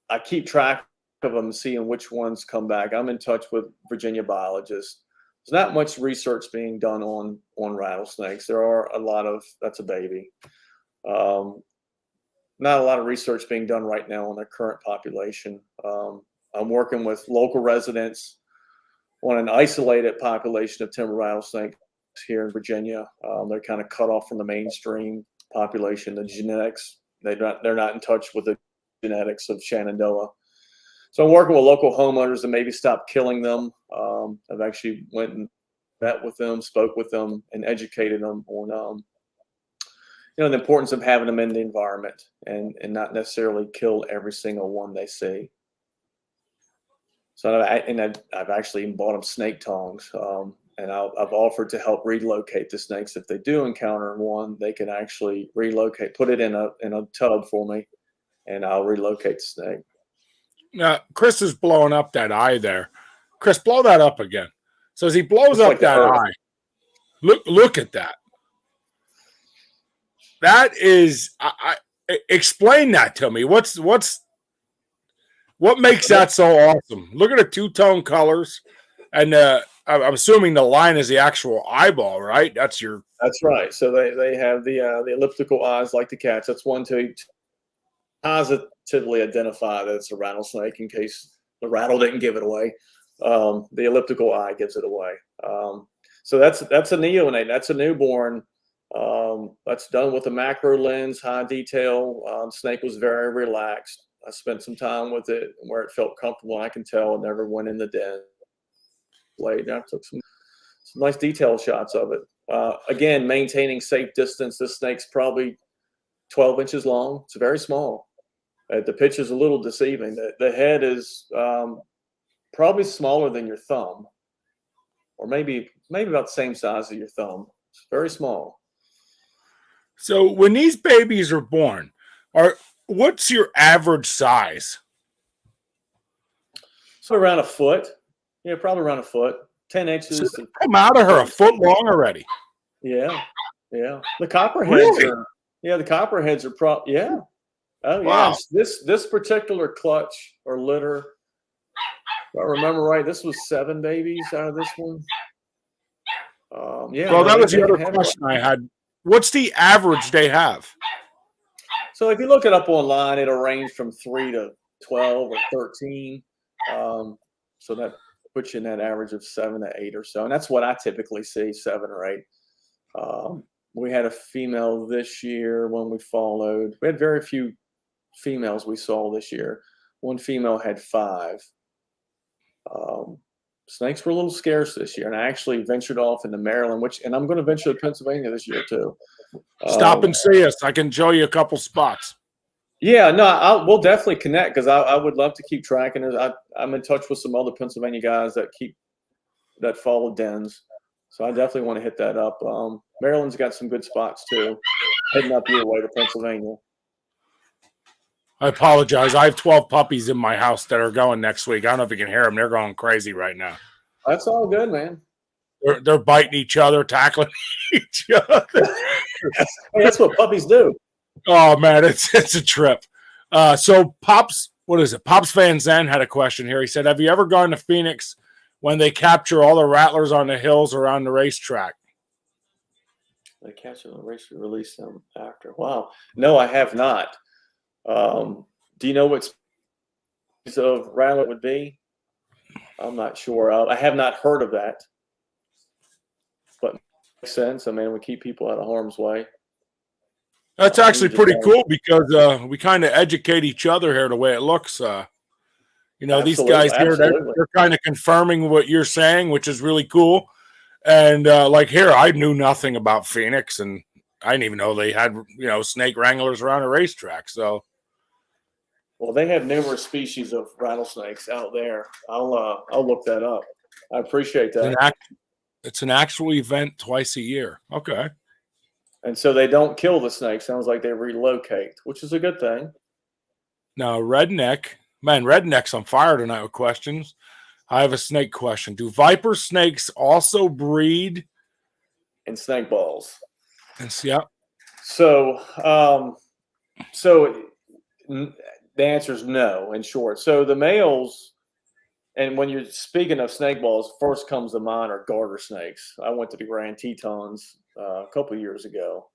I keep track of them, seeing which ones come back. I'm in touch with Virginia biologists. There's not much research being done on rattlesnakes. There are a lot of, that's a baby. Not a lot of research being done right now on their current population. I'm working with local residents on an isolated population of timber rattlesnakes here in Virginia. They're kind of cut off from the mainstream population. The genetics, they're not in touch with the genetics of Shenandoah. So I'm working with local homeowners to maybe stop killing them. I've actually went and met with them, spoke with them, and educated them on the importance of having them in the environment and not necessarily kill every single one they see. So I've actually bought them snake tongs, and I've offered to help relocate the snakes. If they do encounter one, they can actually relocate, put it in a tub for me, and I'll relocate the snake. Now, Chris is blowing up that eye there. Chris, blow that up again. So as he blows up like that eye, look at that. That is, explain that to me. What makes that so awesome? Look at the two-tone colors, and I'm assuming the line is the actual eyeball, right? That's right. So they have the elliptical eyes like the cats. That's one to positively identify that it's a rattlesnake in case the rattle didn't give it away. The elliptical eye gives it away. So that's a neonate. That's a newborn. That's done with a macro lens, high detail. Snake was very relaxed. I spent some time with it where it felt comfortable. I can tell it never went in the den. And I took some nice detail shots of it. Again, maintaining safe distance. This snake's probably 12 inches long. It's very small. The pitch is a little deceiving. The head is probably smaller than your thumb, or maybe about the same size as your thumb. It's very small. So when these babies are born, what's your average size? So around a foot. Yeah, probably around a foot. 10 inches. So come out of her a foot long already. Yeah. The copperheads the copperheads are yeah. Oh wow. Yes. This particular clutch or litter, if I remember right, this was 7 babies out of this one. Well, that was the other question I had. What's the average they have? So if you look it up online, it'll range from 3 to 12 or 13. So that puts you in that average of 7 to 8 or so. And that's what I typically see, 7 or 8. We had a female this year when we followed. We had very few females we saw this year. One female had 5. Snakes were a little scarce this year, and I actually ventured off into Maryland, and I'm going to venture to Pennsylvania this year too. Stop and see us. I can show you a couple spots. Yeah, no, we'll definitely connect because I would love to keep tracking it. I'm in touch with some other Pennsylvania guys that follow dens, so I definitely want to hit that up. Maryland's got some good spots too, heading up your way to Pennsylvania. I apologize. I have 12 puppies in my house that are going next week. I don't know if you can hear them. They're going crazy right now. That's all good, man. They're biting each other, tackling each other. That's what puppies do. Oh, man, it's a trip. So Pops, what is it? Pops Van Zen had a question here. He said, have you ever gone to Phoenix when they capture all the rattlers on the hills around the racetrack? They capture the race and release them after. Wow. No, I have not. Do you know what species of rattler would be? I'm not sure. I have not heard of that, but it makes sense. I mean, we keep people out of harm's way. That's actually pretty cool because we kind of educate each other here the way it looks. These guys here, they're kind of confirming what you're saying, which is really cool. And like here, I knew nothing about Phoenix, and I didn't even know they had, snake wranglers around a racetrack. So. Well, they have numerous species of rattlesnakes out there. I'll look that up. I appreciate that. It's an actual event twice a year. Okay. And so they don't kill the snake. Sounds like they relocate, which is a good thing. Now, Redneck's on fire tonight with questions. I have a snake question. Do viper snakes also breed in snake balls? Yeah. So, the answer is no, in short. So the males, and when you're speaking of snake balls, first comes to mind are garter snakes. I went to the Grand Tetons a couple of years ago.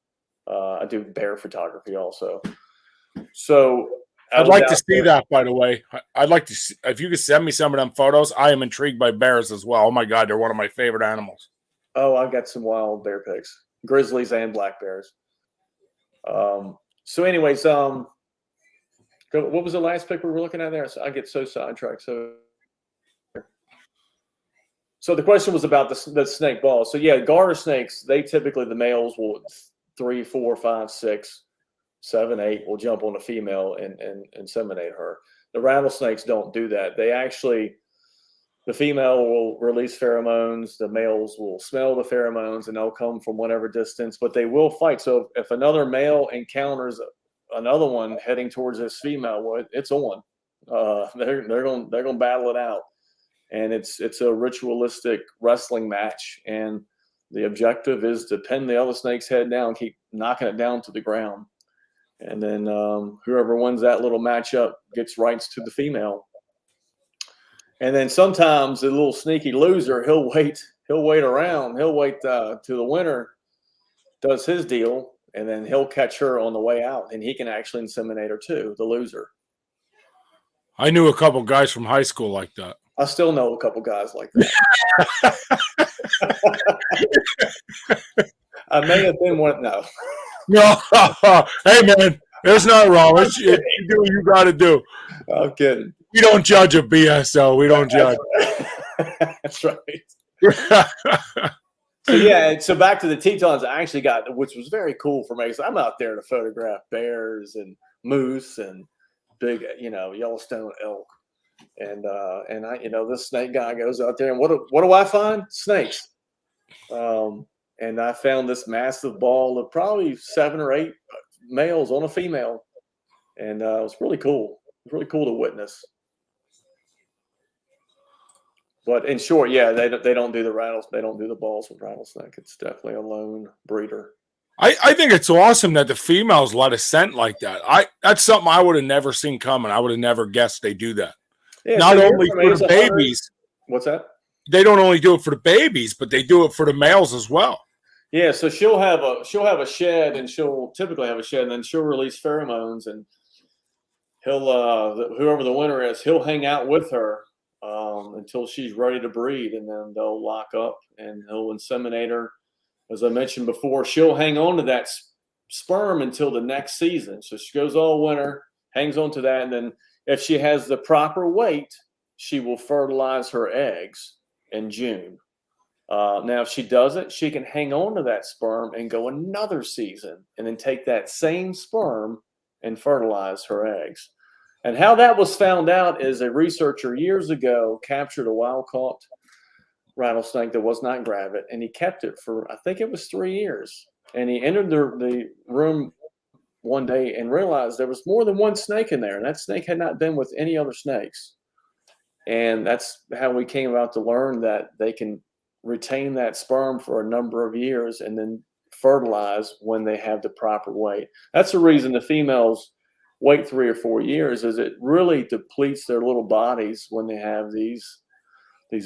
I do bear photography also. So I'd like to see that, by the way. I'd like to see, if you could send me some of them photos. I am intrigued by bears as well. Oh my God, they're one of my favorite animals. Oh, I got some wild bear pigs, grizzlies and black bears. So anyways, what was the last pick we were looking at there? I get so sidetracked. So the question was about the snake ball. So yeah, garter snakes, they typically, the males will 3, 4, 5, 6, 7, 8 will jump on a female and inseminate her. The rattlesnakes don't do that. They actually, the female will release pheromones, the males will smell the pheromones, and they'll come from whatever distance, but they will fight. So if another male encounters another one heading towards this female, well, it's on. They're gonna battle it out. And it's a ritualistic wrestling match, and the objective is to pin the other snake's head down, keep knocking it down to the ground, and then whoever wins that little matchup gets rights to the female. And then sometimes the little sneaky loser, he'll wait around, he'll wait till the winner does his deal, and then he'll catch her on the way out, and he can actually inseminate her too, the loser. I knew a couple guys from high school like that. I still know a couple guys like that. I may have been one. No. No. Hey, man, there's nothing wrong. If you do what you got to do. I'm kidding. We don't judge a BSO. We don't judge. That's right. So back to the Tetons, I actually got, which was very cool for me, because I'm out there to photograph bears and moose and big, Yellowstone elk. And I, this snake guy goes out there, and what do I find? Snakes. And I found this massive ball of probably 7 or 8 males on a female, and it was really cool. It was really cool to witness. But in short, yeah, they don't do they don't do the balls with rattlesnake. It's definitely a lone breeder. I think it's awesome that the females let a scent like that. That's something I would have never seen coming. I would have never guessed they do that. Yeah, not only for the babies. What's that? They don't only do it for the babies, but they do it for the males as well. Yeah, so she'll have a shed, and she'll typically have a shed, and then she'll release pheromones, and he'll whoever the winner is, he'll hang out with her until she's ready to breed, and then they'll lock up, and he'll inseminate her. As I mentioned before, she'll hang on to that sperm until the next season. So she goes all winter, hangs on to that, and then if she has the proper weight, she will fertilize her eggs in June. Now, if she doesn't, she can hang on to that sperm and go another season, and then take that same sperm and fertilize her eggs. And how that was found out is a researcher years ago captured a wild-caught rattlesnake that was not gravid, and he kept it for, I think it was 3 years. And he entered the room one day and realized there was more than one snake in there, and that snake had not been with any other snakes. And that's how we came about to learn that they can retain that sperm for a number of years and then fertilize when they have the proper weight. That's the reason the females wait 3 or 4 years, is it really depletes their little bodies when they have these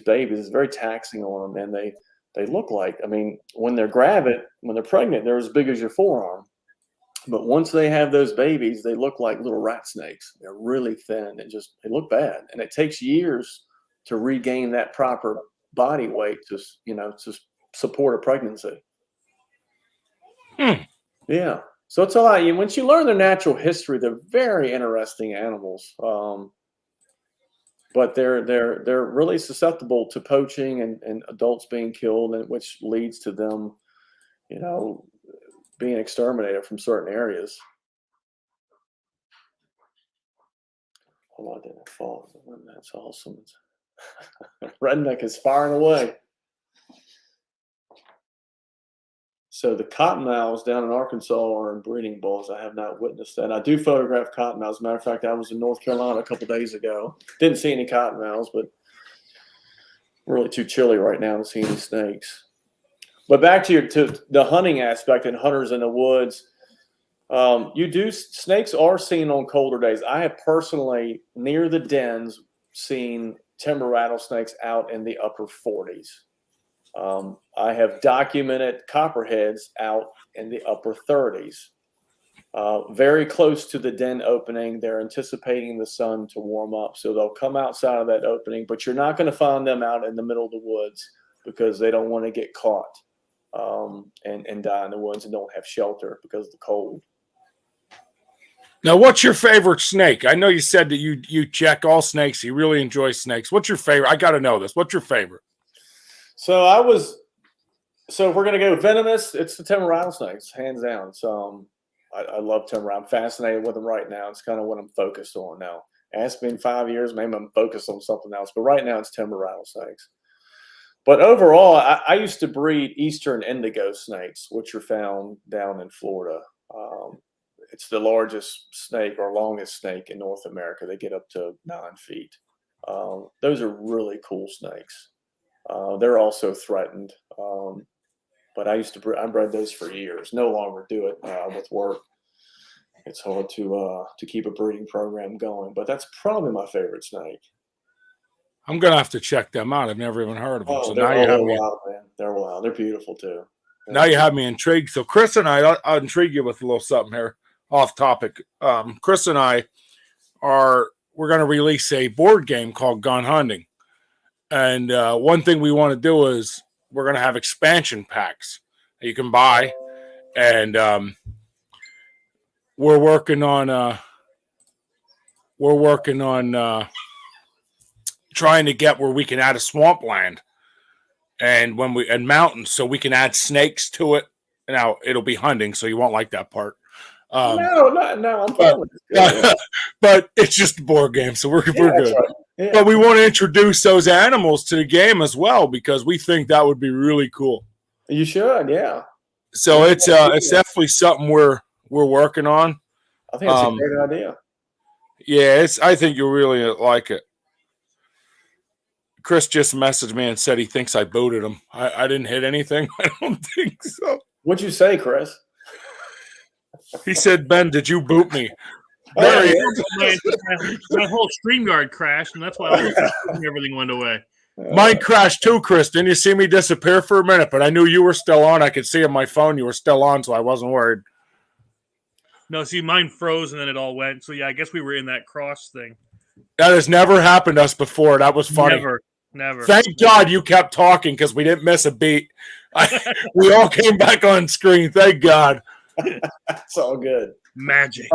babies. It's very taxing on them, and they look like, when they're gravid, when they're pregnant, they're as big as your forearm. But once they have those babies, they look like little rat snakes. They're really thin and they look bad. And it takes years to regain that proper body weight to support a pregnancy. Yeah. So it's a lot. Once you learn their natural history, they're very interesting animals. But they're really susceptible to poaching and adults being killed, and which leads to them, being exterminated from certain areas. Oh, I didn't fall. That's awesome. Redneck is firing away. So the cottonmouths down in Arkansas are in breeding bulls. I have not witnessed that. I do photograph cottonmouths. As a matter of fact, I was in North Carolina a couple of days ago. Didn't see any cottonmouths, but really too chilly right now to see any snakes. But back to the hunting aspect and hunters in the woods, snakes are seen on colder days. I have personally, near the dens, seen timber rattlesnakes out in the upper 40s. I have documented copperheads out in the upper 30s. Very close to the den opening, they're anticipating the sun to warm up, so they'll come outside of that opening, but you're not going to find them out in the middle of the woods. because they don't want to get caught and die in the woods and don't have shelter because of the cold. Now, what's your favorite snake? I know you said that you check all snakes. You really enjoy snakes. What's your favorite? I got to know this. What's your favorite? So if we're going to go venomous, it's the timber rattlesnakes, hands down. So I love timber. I'm fascinated with them right now. It's kind of what I'm focused on now. Ask me in 5 years, maybe I'm focused on something else. But right now it's timber rattlesnakes. But overall, I used to breed eastern indigo snakes, which are found down in Florida. It's the largest snake or longest snake in North America. They get up to 9 feet. Those are really cool snakes. They're also threatened. But I bred those for years. No longer do it with work. It's hard to keep a breeding program going. But that's probably my favorite snake. I'm gonna have to check them out. I've never even heard of them. Oh, So they're now you have me. wild, man. They're wild. They're beautiful too. Now you have me intrigued. So Chris and I'll intrigue you with a little something here off topic. Chris and we're going to release a board game called Gun Hunting. And one thing we want to do is we're going to have expansion packs that you can buy. And we're working on trying to get where we can add a swampland and mountains, so we can add snakes to it. Now it'll be hunting, so you won't like that part. No, I'm fine with it. But it's just a board game, so we're good. Right. Yeah. But we want to introduce those animals to the game as well, because we think that would be really cool. You should, yeah. So it's definitely something we're working on. I think it's a great idea. Yeah, I think you'll really like it. Chris just messaged me and said he thinks I booted him. I didn't hit anything. I don't think so. What'd you say, Chris? He said, Ben, did you boot me? My whole StreamYard crashed, and that's why everything went away. Mine crashed too, Chris. Didn't you see me disappear for a minute? But I knew you were still on. I could see on my phone you were still on, so I wasn't worried. No, see, mine froze, and then it all went. So, yeah, I guess we were in that cross thing. That has never happened to us before. That was funny. Never. Thank God you kept talking because we didn't miss a beat. We all came back on screen. Thank God. It's all good. Magic.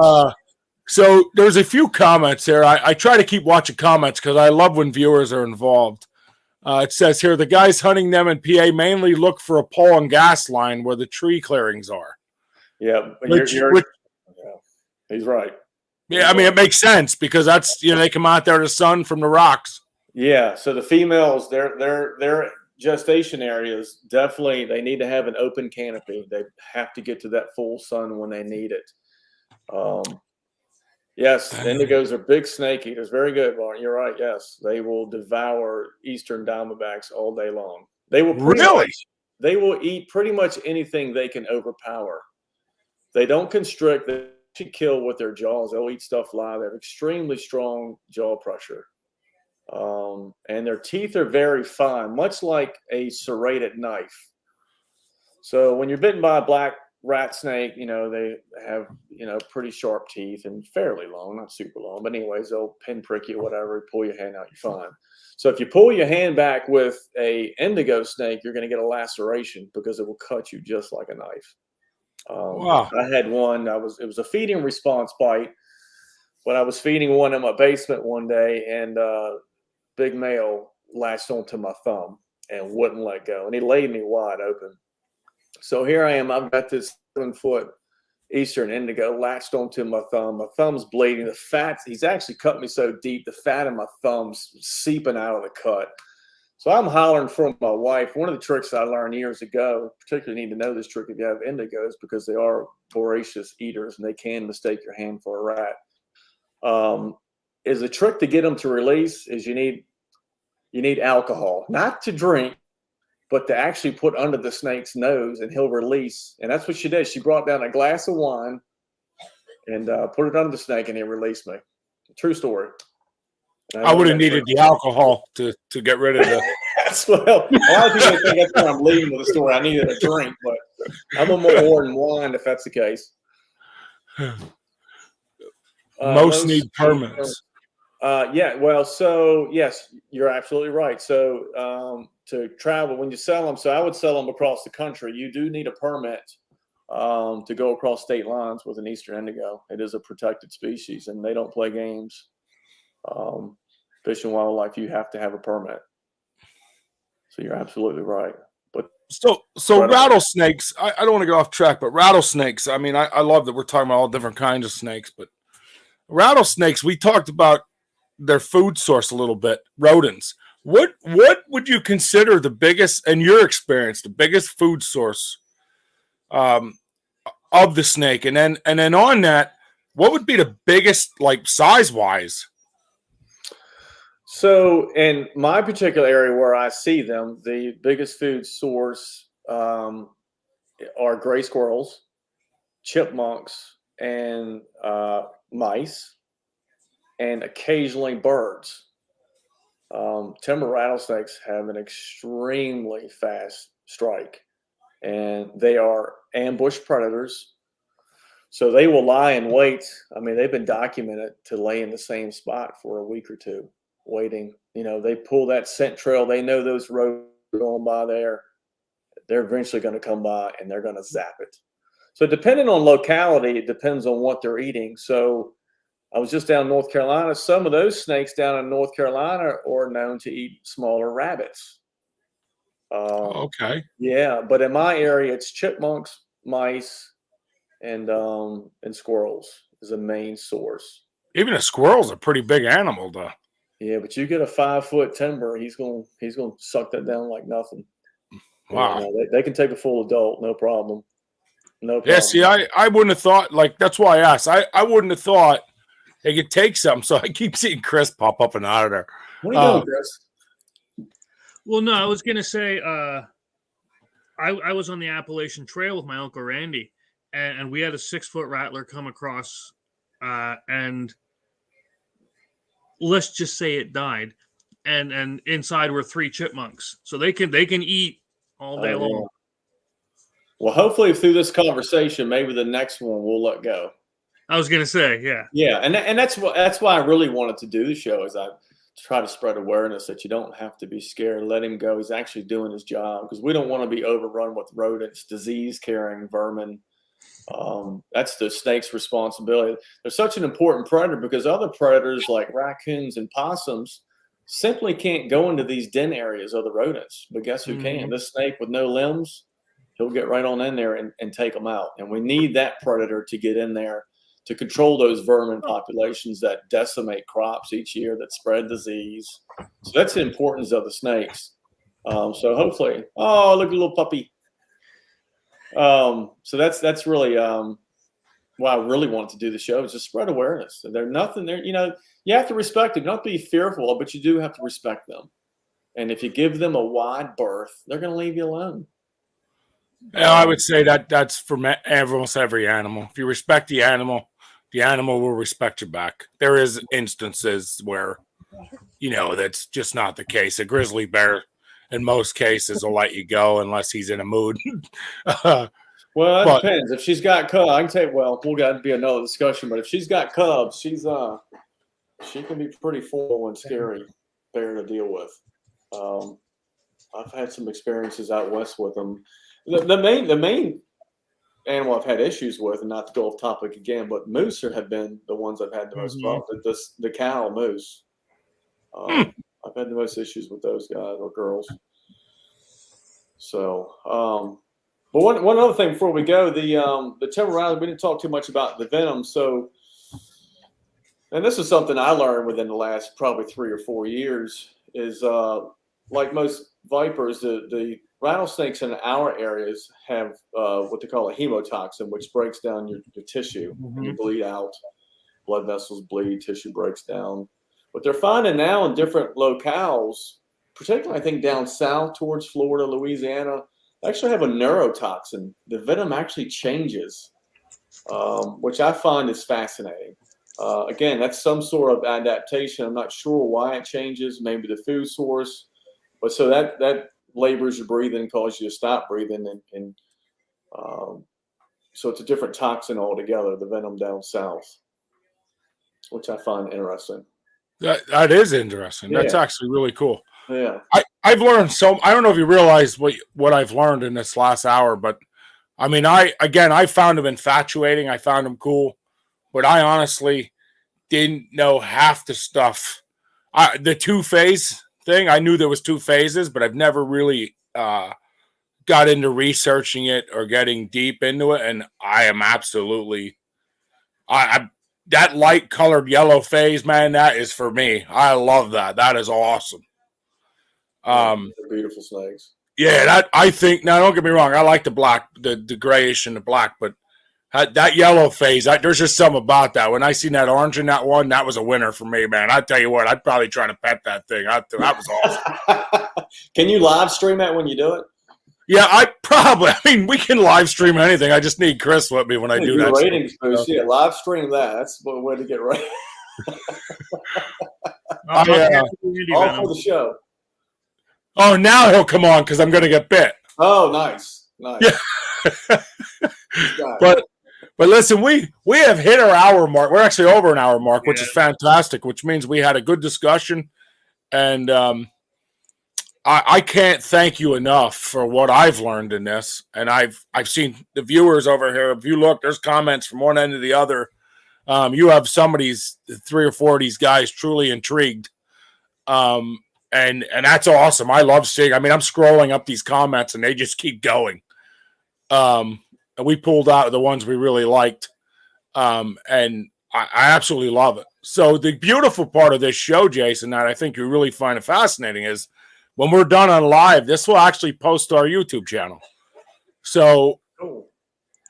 So there's a few comments here. I try to keep watching comments because I love when viewers are involved. It says here, the guys hunting them in PA mainly look for a pole and gas line where the tree clearings are. Yeah, he's right. Yeah, I mean, it makes sense because that's, they come out there to sun from the rocks. Yeah, so the females, their gestation areas, definitely they need to have an open canopy. They have to get to that full sun when they need it. Yes, indigos are big snake eaters. Very good, Barton. You're right. Yes, they will devour eastern diamondbacks all day long. They will they will eat pretty much anything they can overpower. They don't constrict. They actually kill with their jaws. They'll eat stuff live. They have extremely strong jaw pressure. And their teeth are very fine, much like a serrated knife. So when you're bitten by a black rat snake, they have, pretty sharp teeth and fairly long, not super long, but anyways, they'll pinprick you, whatever, pull your hand out, you're fine. So if you pull your hand back with a indigo snake, you're going to get a laceration because it will cut you just like a knife. Wow. I had one, it was a feeding response bite when I was feeding one in my basement one day, and big male latched onto my thumb and wouldn't let go. And he laid me wide open. So here I am. I've got this 7-foot eastern indigo latched onto my thumb. My thumb's bleeding. The fat, he's actually cut me so deep, the fat in my thumb's seeping out of the cut. So I'm hollering for my wife. One of the tricks I learned years ago, particularly need to know this trick if you have indigos, because they are voracious eaters and they can mistake your hand for a rat. Is a trick to get them to release is you need alcohol, not to drink, but to actually put under the snake's nose, and he'll release. And that's what she did. She brought down a glass of wine and put it under the snake, and he released me. True story. I would have needed the alcohol to get rid of the. Well, a lot of people think that's where I'm leading with the story. I needed a drink, but I'm a more than wine if that's the case. Most need permits. Yeah, well, so yes, you're absolutely right. So to travel when you sell them, so I would sell them across the country. You do need a permit to go across state lines with an Eastern indigo. It is a protected species, and they don't play games. Um, Fish and wildlife, you have to have a permit. So you're absolutely right. But So rattlesnakes, I don't want to go off track, but rattlesnakes, I mean, I love that we're talking about all different kinds of snakes, but rattlesnakes, we talked about their food source a little bit, rodents. What would you consider the biggest, in your experience, the biggest food source um, of the snake? And then on that, what would be the biggest, like size wise? so in my particular area where I see them, the biggest food source are gray squirrels, chipmunks, and mice, and occasionally birds. Timber rattlesnakes have an extremely fast strike, and they are ambush predators. So they will lie in wait. I mean, they've been documented to lay in the same spot for a week or two, waiting. They pull that scent trail. They know those roads are going by there. They're eventually going to come by, and they're going to zap it. So depending on locality, it depends on what they're eating. So I was just down in North Carolina. Some of those snakes down in North Carolina are known to eat smaller rabbits. Okay. Yeah, but in my area, it's chipmunks, mice, and squirrels is a main source. Even a squirrel's a pretty big animal, though. Yeah, but you get a 5-foot timber, he's gonna suck that down like nothing. Wow. They can take a full adult, no problem. No problem. Yeah, see, I wouldn't have thought, like, that's why I asked. I wouldn't have thought they could take some, so I keep seeing Chris pop up and out of there. What are you doing, Chris? Well, no, I was going to say I was on the Appalachian Trail with my Uncle Randy, and we had a 6-foot rattler come across, and let's just say it died. And inside were 3 chipmunks. So they can eat all day long. Yeah. Well, hopefully through this conversation, maybe the next one we'll let go. I was gonna say, yeah. Yeah, and that's why I really wanted to do the show, is I try to spread awareness that you don't have to be scared. Let him go. He's actually doing his job, because we don't want to be overrun with rodents, disease-carrying vermin. That's the snake's responsibility. They're such an important predator because other predators like raccoons and possums simply can't go into these den areas of the rodents. But guess who can? This snake with no limbs, he'll get right on in there and take them out. And we need that predator to get in there to control those vermin populations that decimate crops each year, that spread disease. So that's the importance of the snakes. So hopefully, oh, look at a little puppy. So that's really why I really wanted to do the show, is to spread awareness. They're nothing there. You have to respect them. You don't have to be fearful, but you do have to respect them. And if you give them a wide berth, they're going to leave you alone. Yeah, I would say that's for almost every animal. If you respect the animal will respect you back. There is instances where, that's just not the case. A grizzly bear, in most cases, will let you go unless he's in a mood. Well, that depends. If she's got cubs, I can tell you, well, we'll got to be another discussion, but if she's got cubs, she can be pretty formal and scary bear to deal with. I've had some experiences out west with them. The main animal I've had issues with, and not to go off topic again, but moose have been the ones I've had the most problem. The cow moose. I've had the most issues with those guys or girls. So, but one other thing before we go, the timber rattlers, we didn't talk too much about the venom. So, and this is something I learned within the last probably 3 or 4 years, is like most vipers, the rattlesnakes in our areas have what they call a hemotoxin, which breaks down your tissue. You bleed out, blood vessels bleed, tissue breaks down. What they're finding now in different locales, particularly I think down south towards Florida, Louisiana, they actually have a neurotoxin. The venom actually changes, which I find is fascinating. Again, that's some sort of adaptation. I'm not sure why it changes, maybe the food source. But so that labors your breathing, causes you to stop breathing. And so it's a different toxin altogether, the venom down south, which I find interesting. That is interesting. Yeah. That's actually really cool. Yeah. I've learned so. I don't know if you realize what I've learned in this last hour, but I mean, I found him infatuating. I found him cool, but I honestly didn't know half the stuff. The two-phase thing, I knew there was two phases, but I've never really got into researching it or getting deep into it. And I am absolutely, I that light colored yellow phase, man, that is for me. I love that. That is awesome. They're beautiful snakes. Yeah, that I think. Now, don't get me wrong. I like the black, the grayish and the black, but that yellow phase, there's just something about that. When I seen that orange in that one, that was a winner for me, man. I tell you what, I'd probably try to pet that thing. That was awesome. Can you live stream that when you do it? Yeah, I mean, we can live stream anything. I just need Chris with me when I do that. Ratings boost. Yeah, live stream that. That's one way to get right. All for the show. Oh, now he'll come on because I'm going to get bit. Oh, nice. Yeah. But listen, we have hit our hour mark. We're actually over an hour mark, which is fantastic, which means we had a good discussion. And I can't thank you enough for what I've learned in this. And I've seen the viewers over here. If you look, there's comments from one end to the other. You have some of these 3 or 4 of these guys truly intrigued. And that's awesome. I love seeing. I mean, I'm scrolling up these comments and they just keep going. And we pulled out the ones we really liked. And I absolutely love it. So the beautiful part of this show, Jason, that I think you really find it fascinating is when we're done on live, this will actually post to our YouTube channel. So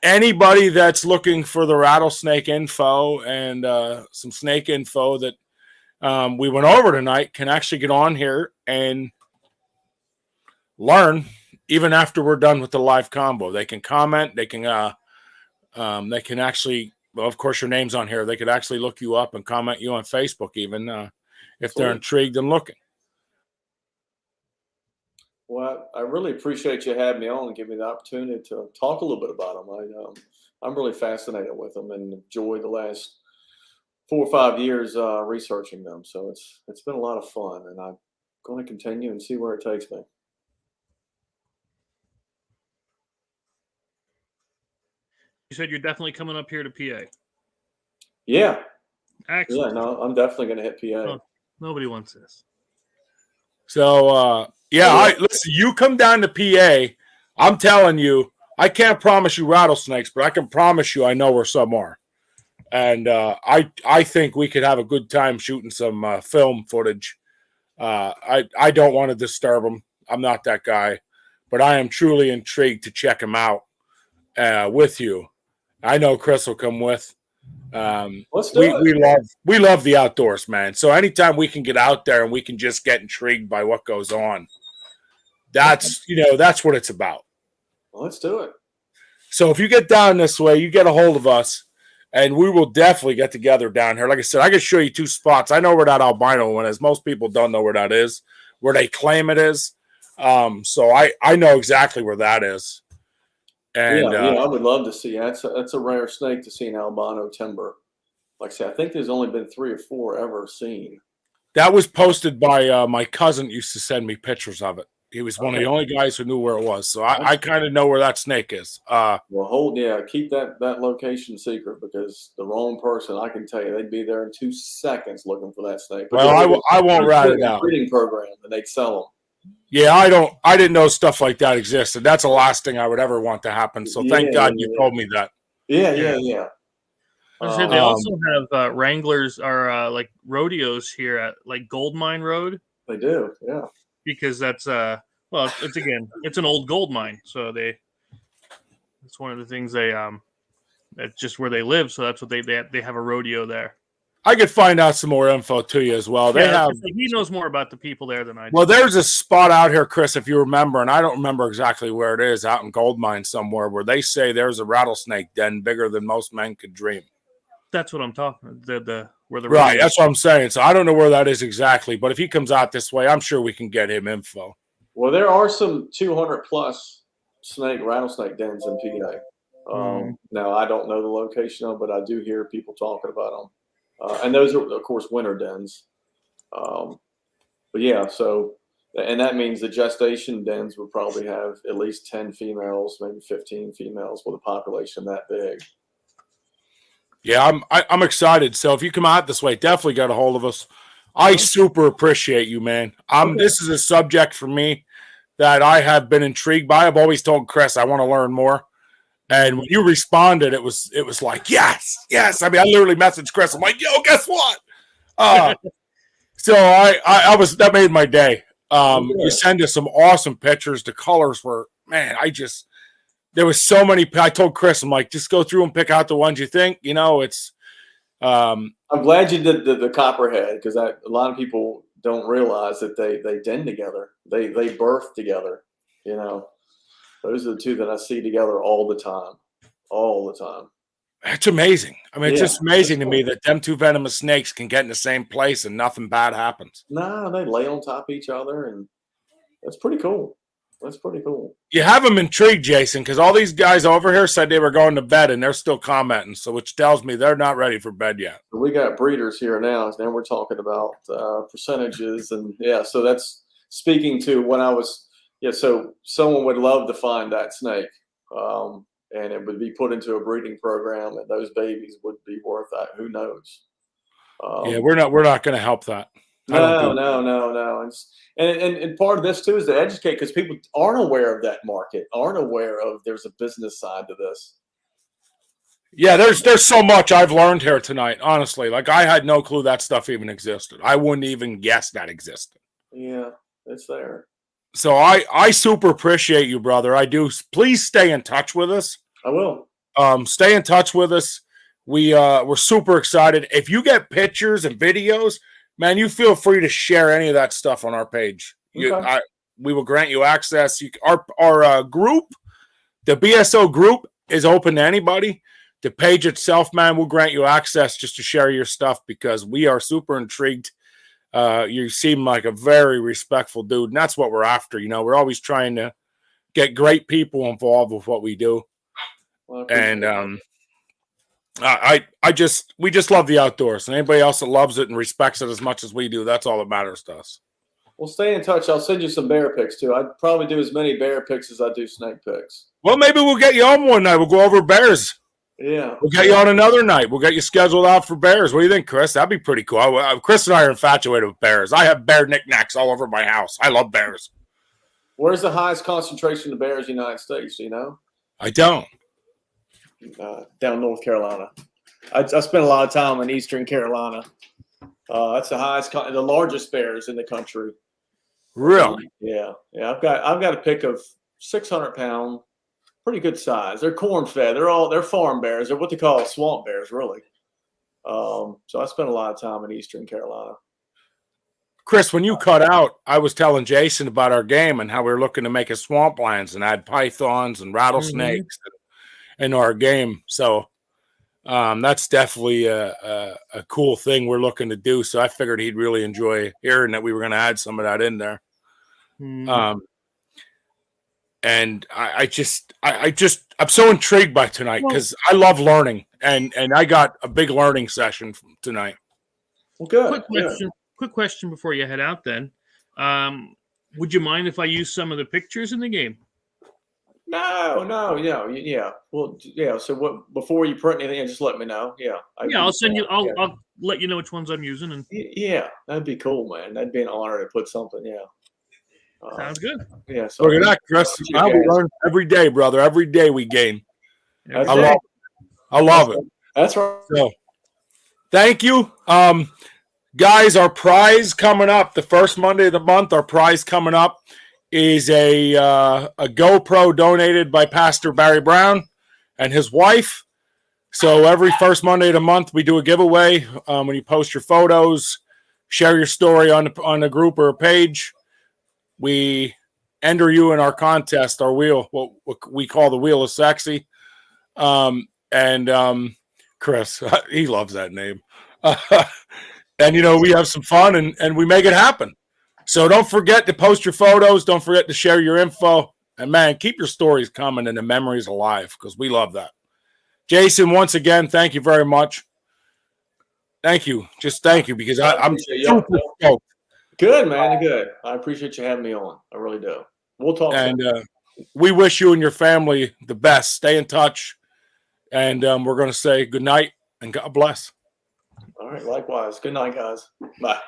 anybody that's looking for the rattlesnake info and some snake info that we went over tonight can actually get on here and learn even after we're done with the live combo. They can comment. They can actually, well, of course, your name's on here. They could actually look you up and comment you on Facebook even if they're intrigued and looking. Well, I really appreciate you having me on and giving me the opportunity to talk a little bit about them. I'm really fascinated with them and enjoyed the last 4 or 5 years researching them. So it's been a lot of fun, and I'm going to continue and see where it takes me. You said you're definitely coming up here to PA. Yeah. Excellent. Yeah, no, I'm definitely going to hit PA. Oh, nobody wants this. So, listen, you come down to PA, I'm telling you, I can't promise you rattlesnakes, but I can promise you I know where some are. And I think we could have a good time shooting some film footage. I don't want to disturb them. I'm not that guy. But I am truly intrigued to check them out with you. I know Chris will come with. Let's do it. We love the outdoors, man. So anytime we can get out there and we can just get intrigued by what goes on, that's what it's about. Well, let's do it. So if you get down this way, you get a hold of us, and we will definitely get together down here. Like I said, I can show you 2 spots. I know where that albino one is. Most people don't know where that is, where they claim it is. So I know exactly where that is. And I would love to see. That's a rare snake to see an albino timber. Like I said, I think there's only been 3 or 4 ever seen. That was posted by my cousin. Used to send me pictures of it. He was one of the only guys who knew where it was. So I kind of know where that snake is. Keep that location secret, because the wrong person, I can tell you, they'd be there in 2 seconds looking for that snake. Well, I won't rat it out. Breeding program, and they'd sell them. Yeah, I didn't know stuff like that existed. That's the last thing I would ever want to happen. So thank God you told me that. Yeah. I was saying they also have wranglers or like rodeos here at like Gold Mine Road. They do, yeah. Because that's it's an old gold mine, so it's one of the things that's just where they live. So that's what they have a rodeo there. I could find out some more info to you as well. He knows more about the people there than I do. Well, there's a spot out here, Chris, if you remember, and I don't remember exactly where it is, out in Gold Mine somewhere, where they say there's a rattlesnake den bigger than most men could dream. That's what I'm talking about. Right, that's what I'm saying. So I don't know where that is exactly, but if he comes out this way, I'm sure we can get him info. Well, there are some 200+ rattlesnake dens in PA. Now, I don't know the location of them, but I do hear people talking about them. And those are, of course, winter dens. But yeah, so, and that means the gestation dens would probably have at least 10 females, maybe 15 females with a population that big. Yeah, I'm excited. So if you come out this way, definitely get a hold of us. I super appreciate you, man. This is a subject for me that I have been intrigued by. I've always told Chris I want to learn more. And when you responded, it was like, yes. I mean, I literally messaged Chris. I'm like, yo, guess what? So I was, that made my day. You send us some awesome pictures. The colors were, man, there was so many. I told Chris, I'm like, just go through and pick out the ones you think, it's. I'm glad you did the copperhead, because a lot of people don't realize that they den together. They birth together, Those are the two that I see together all the time. It's amazing. I mean, it's just amazing to me that them two venomous snakes can get in the same place and nothing bad happens. Nah, they lay on top of each other, and that's pretty cool. You have them intrigued, Jason, because all these guys over here said they were going to bed, and they're still commenting, so which tells me they're not ready for bed yet. We got breeders here now. Now we're talking about percentages, and so that's speaking to when I was. Yeah, so someone would love to find that snake, and it would be put into a breeding program, and those babies would be worth that. Who knows? We're not going to help that. No. And part of this too is to educate, because people aren't aware of that market, aren't aware of there's a business side to this. Yeah, there's so much I've learned here tonight. Honestly, like I had no clue that stuff even existed. I wouldn't even guess that existed. Yeah, it's there. So I super appreciate you, brother. I do. Please stay in touch with us. I will. Stay in touch with us. We're super excited. If you get pictures and videos, man, you feel free to share any of that stuff on our page. Okay. We will grant you access. Our group, the BSO group, is open to anybody. The page itself, man, will grant you access just to share your stuff, because we are super intrigued. You seem like a very respectful dude, and that's what we're after. We're always trying to get great people involved with what we do. Well, and we just love the outdoors, and anybody else that loves it and respects it as much as we do, that's all that matters to us. Well, stay in touch. I'll send you some bear pics too. I'd probably do as many bear pics as I do snake pics. Well, maybe we'll get you on one night. We'll go over bears. Yeah. We'll get you on another night. We'll get you scheduled out for bears. What do you think, Chris? That'd be pretty cool. Chris and I are infatuated with bears. I have bear knickknacks all over my house. I love bears. Where's the highest concentration of bears in the United States? Do you know? I don't. Down North Carolina. I spent a lot of time in Eastern Carolina. That's the largest bears in the country. Really? Yeah. I've got a pick of 600-pound, pretty good size. They're corn fed. They're farm bears. They're what they call swamp bears, really. So I spent a lot of time in Eastern Carolina. Chris, when you cut out, I was telling Jason about our game and how we were looking to make a swamplands and add pythons and rattlesnakes in our game. So that's definitely a cool thing we're looking to do. So I figured he'd really enjoy hearing that we were going to add some of that in there. And I'm so intrigued by tonight, because I love learning, and I got a big learning session tonight. Well, good. Quick question before you head out then. Would you mind if I use some of the pictures in the game? No, yeah. Well, yeah. So before you print anything, just let me know. Yeah. I'll send you. I'll let you know which ones I'm using. And yeah, that'd be cool, man. That'd be an honor to put something. Yeah. Sounds good. Yeah. So look at that, Chris. We learn every day, brother. Every day we gain. I love it. That's right. So, thank you. Guys, our prize coming up, the first Monday of the month, our prize coming up is a GoPro donated by Pastor Barry Brown and his wife. So every first Monday of the month, we do a giveaway. When you post your photos, share your story on the group or a page, we enter you in our contest, our wheel, what we call the Wheel of Sexy. Chris, he loves that name. And, we have some fun and we make it happen. So don't forget to post your photos. Don't forget to share your info. And, man, keep your stories coming and the memories alive, because we love that. Jason, once again, thank you very much. Thank you. Just thank you, because I'm appreciate y'all. super stoked. Good, man. Good. I appreciate you having me on. I really do. We'll talk soon. And we wish you and your family the best. Stay in touch. And we're going to say good night and God bless. All right. Likewise. Good night, guys. Bye.